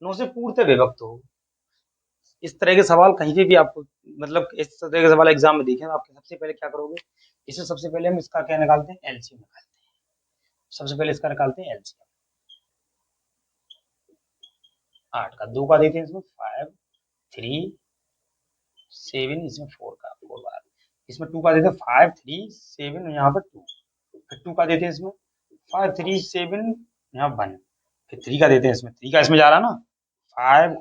पूर्णतः विभक्त हो। इस तरह के सवाल कहीं पे भी आपको, मतलब इस तरह के सवाल एग्जाम में देखें, आप सबसे पहले क्या करोगे, इसे सबसे पहले हम इसका क्या निकालते हैं, एलसीएम निकालते हैं। सबसे पहले इसका निकालते हैं एलसीएम। 8 का 2 का देते हैं इसमें 5 3 7, इसमें 4 का 4 बार, इसमें 2 का देते हैं 5 3 7, यहाँ पर 2, फिर 2 का देते हैं इसमें 5 3 7, यहाँ 1, फिर 3 का देते हैं इसमें, 3 का इसमें जा रहा ना 5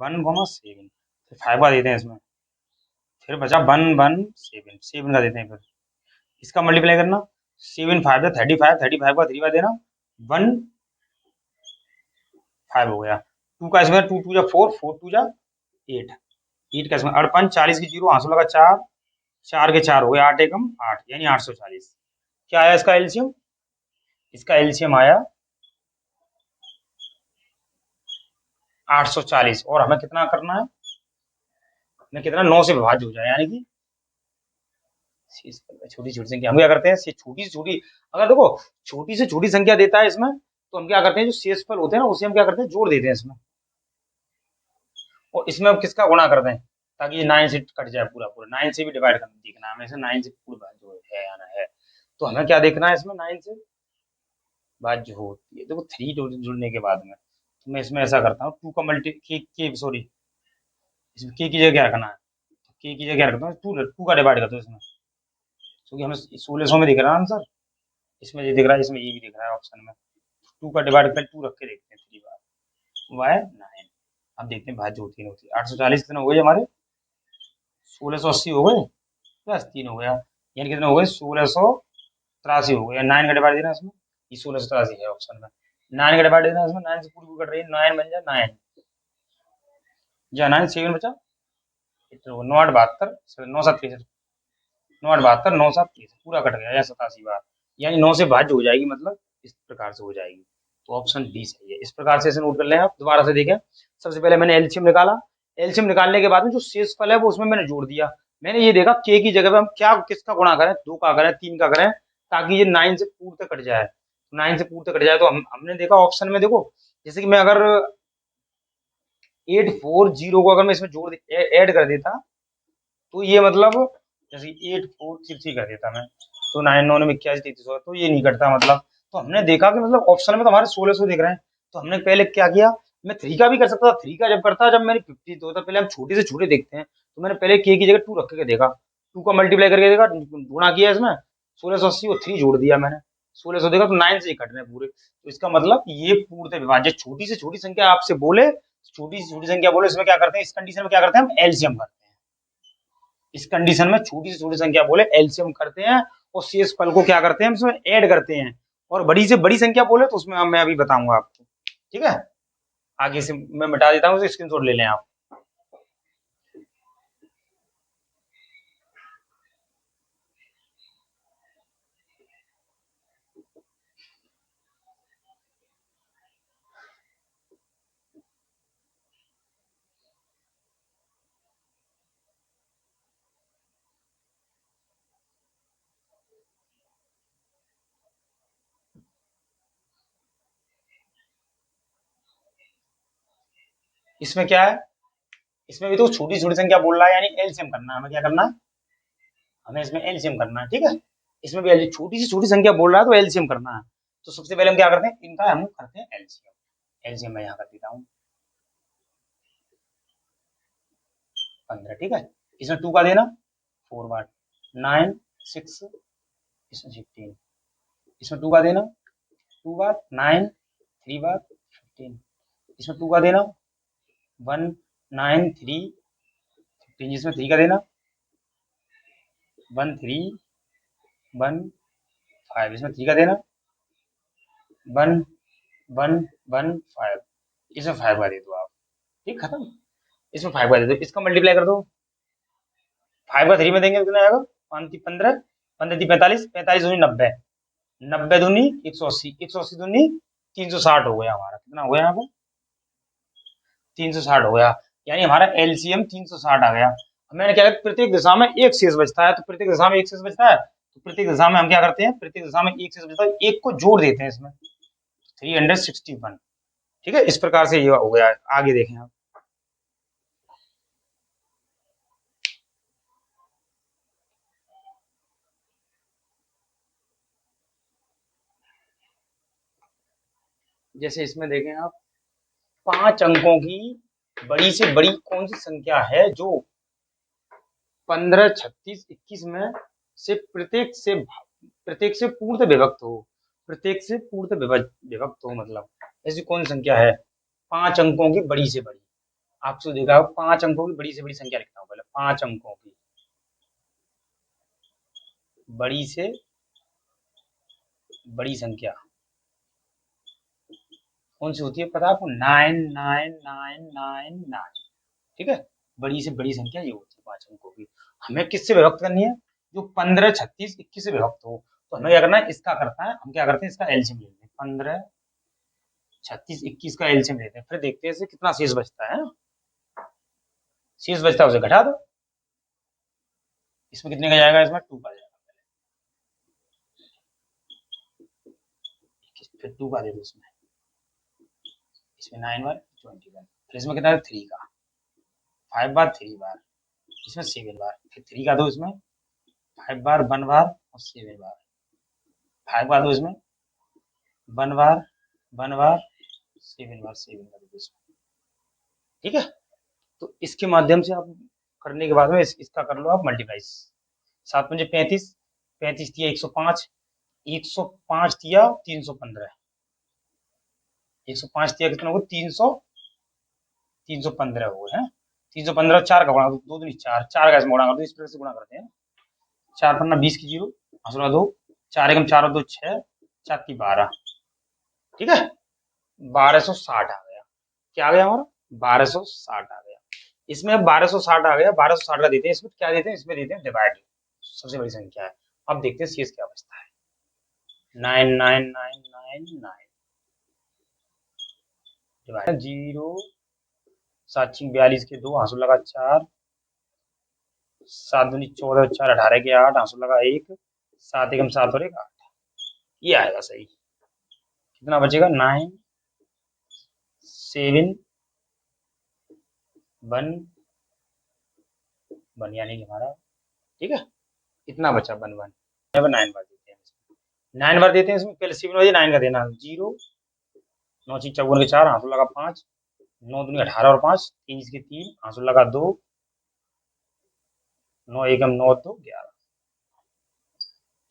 1 7, फिर 5 का देते हैं इसमें, फिर बचा 1 1 7, 7 का देते हैं, फिर इसका मल्टीप्लाई करना 7 5 35, 35 का 3 का देना 1 5 हो गया। 2 का इसमें 2 2 जा 4, 4 2 जा 8, 8 का इसमें 58, 40 की 0, आंसू लगा 4, 4 के 4 हो गए, 8 एकम 8, यानी 840। क्या आया इसका एलसीएम, इसका एलसीएम आया 840। और हमें कितना करना है, हमें कितना 9 से विभाज्य हो जाए, यानी कि छोटी छोटी संख्या हम क्या करते हैं, छोटी से छोटी, अगर देखो छोटी से छोटी संख्या देता है इसमें, तो हम क्या करते हैं, जो शेषफल होते हैं ना उसे हम क्या करते हैं, जोड़ देते हैं इसमें, और इसमें हम किसका गुणा करते हैं, ताकि ये 9 से कट जाए, पूरा पूरा 9 से भी डिवाइड करना देखना है हमें, इसे 9 से पूरा जो है आना है, तो हमें क्या देखना है, इसमें 9 से भाज्य होती है। देखो 3 जुड़ने के बाद में, तो मैं इसमें ऐसा करता हूँ 2 का मल्टी के सॉरी, इसमें के की जगह क्या रखना है, के की जगह क्या रखता हूँ, 2 का डिवाइड करता हूँ इसमें, क्योंकि हमें 1600 में दिख रहा है आंसर, इसमें ये दिख रहा है, इसमें ये भी दिख रहा है ऑप्शन में, 2 का डिवाइड कर 2 रख के देखते हैं, 3 बार वाई 9। अब देखते हैं भाज्य होती है, 840 कितने हो गए हमारे, 1680 हो गए प्लस 3 हो गया, यानी कितने हो गए, 1683 हो गए। 9 का डिवाइड देना इसमें, ये 1683 है ऑप्शन में, 9 का डिवाइड देना इसमें, 9 से पूरी कट रही है, 9 बन जाए 9 या 9 7 बचा, 9 8 72, 9 7 63, 9 8 72, 9 7 63, पूरा कट गया, या 87 बार, यानी 9 से भाज्य हो जाएगी, मतलब इस प्रकार से हो जाएगी। तो ऑप्शन डी सही है। इस प्रकार से इसे नोट कर लें आप, दोबारा से देखें, सबसे पहले मैंने एलसीएम निकाला, एलसीएम निकालने के बाद में जो शेषफल है वो उसमें मैंने जोड़ दिया, मैंने ये देखा के की जगह पे हम क्या किसका गुणा करें, 2 का करें, 3 का करें, ताकि ये 9 से पूर्व तक कट जाए, 9 से पूर्व तक कट जाए, तो हमने देखा ऑप्शन में, देखो जैसे कि मैं अगर 840 को अगर मैं इसमें जोड़ ऐड कर देता, तो ये मतलब जैसे 8433 कर देता मैं, तो 9 9 में 81 33, तो ये नहीं कटता मतलब। तो हमने देखा कि मतलब ऑप्शन में तो हमारे 1600 दिख रहे हैं, तो हमने पहले क्या किया, मैं 3 का भी कर सकता था, 3 का जब करता जब मैंने 50 तो पहले हम छोटे से छोटे देखते हैं, तो मैंने पहले के की जगह 2 रख के देखा, 2 का मल्टीप्लाई करके देखा, गुणा किया इसमें 1680 और 3 जोड़ दिया मैंने, 1600 देगा तो 9 से ही कट रहे हैं पूरे, तो इसका मतलब ये पूर्णतः विभाज्य। छोटी से छोटी संख्या आपसे बोले, छोटी से छोटी संख्या बोले, इसमें क्या करते हैं, इस कंडीशन में क्या करते हैं, हम एलसीएम करते हैं। इस कंडीशन में छोटी से छोटी संख्या बोले एलसीएम करते हैं, और शेष फल को क्या करते हैं, हम इसमें ऐड करते हैं। और बड़ी से बड़ी संख्या बोले तो उसमें मैं अभी बताऊंगा आपको, ठीक है। आगे से मैं मिटा देता हूँ, स्क्रीनशॉट ले लें आप। इसमें क्या है, इसमें भी तो छोटी छोटी संख्या बोल रहा है, यानी एलसीएम करना है, हमें क्या करना है, हमें इसमें एलसीएम करना है, ठीक है। इसमें भी छोटी से छोटी संख्या बोल रहा है तो एलसीएम करना है। तो सबसे पहले हम क्या करते हैं, इनका हम करते हैं एलसीएम। एलसीएम मैं यहाँ कर देता हूँ 15, ठीक है। इसमें 2 का देना 4 बार, 9 6, इसमें 15, इसमें 2 का देना 2 बार, 9 3 बार 15, इसमें 2 का देना 1 9 3 15, इसमें 3 का देना 1 3 1 5, इसमें 3 का देना 1 1 1 5, इसमें 5 का दे दो आप, ठीक, खत्म। इसमें 5 का दे दो, इसका मल्टीप्लाई कर दो, 5 का 3 में देंगे तो कितना आएगा, 5 3 15, 15 3 45, 45 दूनी 90, 90 दूनी 180, 180 दूनी 360 हो गया हमारा, कितना हो गया यहाँ पे, 360 हो गया, यानी हमारा एलसीएम 360 आ गया। मैंने क्या किया, प्रत्येक दिशा में एक शेष बचता है, तो प्रत्येक दिशा में एक शेष बचता है, तो प्रत्येक दिशा में हम क्या करते हैं, प्रत्येक दिशा में एक शेष बचता है, एक को जोड़ देते हैं इसमें, 361, ठीक है। इस प्रकार से ये हो गया है। आगे देखें आप, जैसे इसमें देखें आप, 5 अंकों की बड़ी से बड़ी कौन सी संख्या है जो 15 36 21 में से प्रत्येक से पूर्णतः विभक्त हो, प्रत्येक से पूर्णतः विभक्त हो, मतलब ऐसी कौन संख्या है, 5 अंकों की बड़ी से बड़ी। आपसे देखा 5 अंकों की बड़ी से बड़ी संख्या लिखता हूँ पहले, 5 अंकों की बड़ी से बड़ी संख्या कौन सी होती है, पता है आपको, 99999, ठीक है। बड़ी से बड़ी संख्या ये होती है 5 अंकों की। हमें किससे विभक्त करनी है, जो 15 36 21 से विभक्त हो, तो हमें क्या करना है, इसका करता है, हम क्या करते हैं, इसका एलसीएम लेते हैं, 15 36 21 का एलसीएम लेते हैं, फिर देखते हैं इसे कितना शेष बचता है, शेष बचता है उसे घटा दो, इसमें कितने का जाएगा, इसमें 2 का जाएगा, फिर 2 का दे दो इसमें, इसमें 9 बार 21, फिर इसमें कितना है 3 का, 5 बार 3 बार, इसमें 7 बार, फिर 3 का दो इसमें, 5 बार 1 बार और 7 बार, 5 का दो इसमें 1 बार 1 बार 7 बार, 7 का दो इसमें, ठीक है। तो इसके माध्यम से आप करने के बाद में इसका कर लो आप मल्टीप्लाई, 7 पंजे 35, 35 दिया 105, 105 दिया 315, 105 दिया कितना होगा, 315 हो गए हैं, 315 4 का गुणा, दो दूनी 4, 4 का इसमें गुणा कर दो, इस प्रकार से गुणा करते हैं, 4 पन्ना 20 की 0, हंसुरा 2, 4 एकम 4 और 2 6, 4 की 12, ठीक है। 1260 आ गया, क्या आ गया हमारा, 1260 आ गया। इसमें अब 1260 आ गया, 1260 का देते हैं, इसमें क्या देते हैं, इसमें देते हैं डिवाइड, सबसे बड़ी संख्या है। अब देखते हैं शेष क्या बचता है, 99999 डिवाइड 0, 7 6 42 के 2, आंसू लगा 4, 7 दूनी 14, 4 18 के 8, आंसू लगा 1, 7 एकम 7 और 1 8, ये आएगा सही। कितना बचेगा, 9 7 1 1, यानी कि हमारा, ठीक है, इतना बचा 1 1, 9 बार देते हैं, 9 बार देते हैं इसमें, पहले 7 बजे 9 का देना, 0 9 6 54 के 4, आंसू लगा 5, 9 दूनी 18 और 5, 23 के 3, आंसू लगा 2, 9 एकम 9 2 11,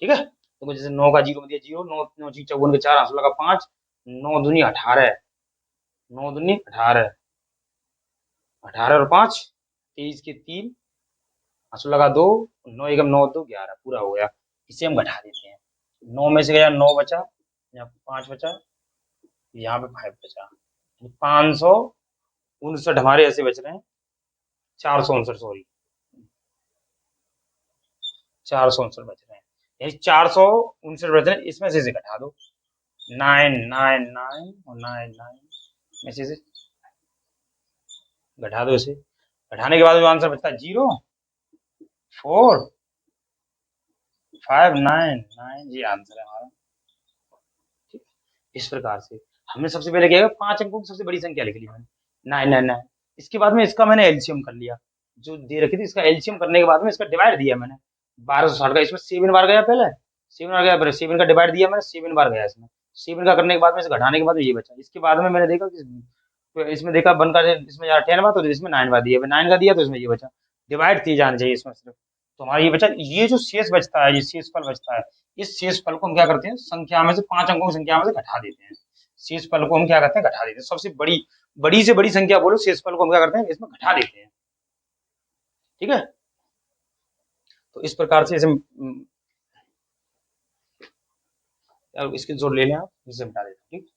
ठीक है। तो जैसे 9 का 0 में दिया 0, 9 9 ची 54 के 4, आंसर लगा 5, 9 दूनी 18, 9 दूनी 18, 18 और 5 23 के 3, आंसर लगा 2, 9 एकम 9 2 11, पूरा हो गया। इसे हम घटा देते हैं। 9 में से गया 9 बचा, यहाँ 5 बचा, यहाँ पे 5 बचा, 559 हमारे ऐसे बच रहे हैं, 459 सॉरी, 459 बच रहे हैं, यानी 459 बच रहे हैं, इसमें से घटा दो 999 और 99 में से घटा दो इसे। घटाने के बाद जो आंसर बचता है 0 4 5 9 9, ये आंसर है हमारा। ठीक है? इस प्रकार से हमने सबसे पहले क्या किया, 5 अंकों की सबसे बड़ी संख्या लिख ली मैंने 999। इसके बाद में इसका मैंने एलसीएम कर लिया, जो दे रखी थी इसका एलसीएम करने के बाद में इसका डिवाइड दिया मैंने 1260 का, इसमें 7 बार गया, पहले 7 बार गया, पहले 7 का डिवाइड दिया मैंने, 7 बार गया इसमें, 7 का करने के बाद में इसे घटाने के बाद में ये बचा। इसके बाद में मैंने देखा कि तो इसमें देखा 1 का इसमें 10 बार, तो इसमें 9 बार दिया, 9 का दिया तो इसमें ये बचा, डिवाइड किए जाना चाहिए इसमें सिर्फ, तो हमारा ये बचा। ये जो शेष बचता है, ये शेषफल बचता है, इस शेषफल को हम क्या करते हैं, संख्या में से 5 अंकों की संख्या में से घटा देते हैं। शेषफल को हम क्या करते हैं, घटा देते हैं, सबसे बड़ी से बड़ी संख्या बोलो, शेषफल को हम क्या करते हैं, इसमें घटा देते हैं। ठीक है, तो इस प्रकार से इसे इसके जोड़ ले लें आप, इसे घटा देते हैं। ठीक।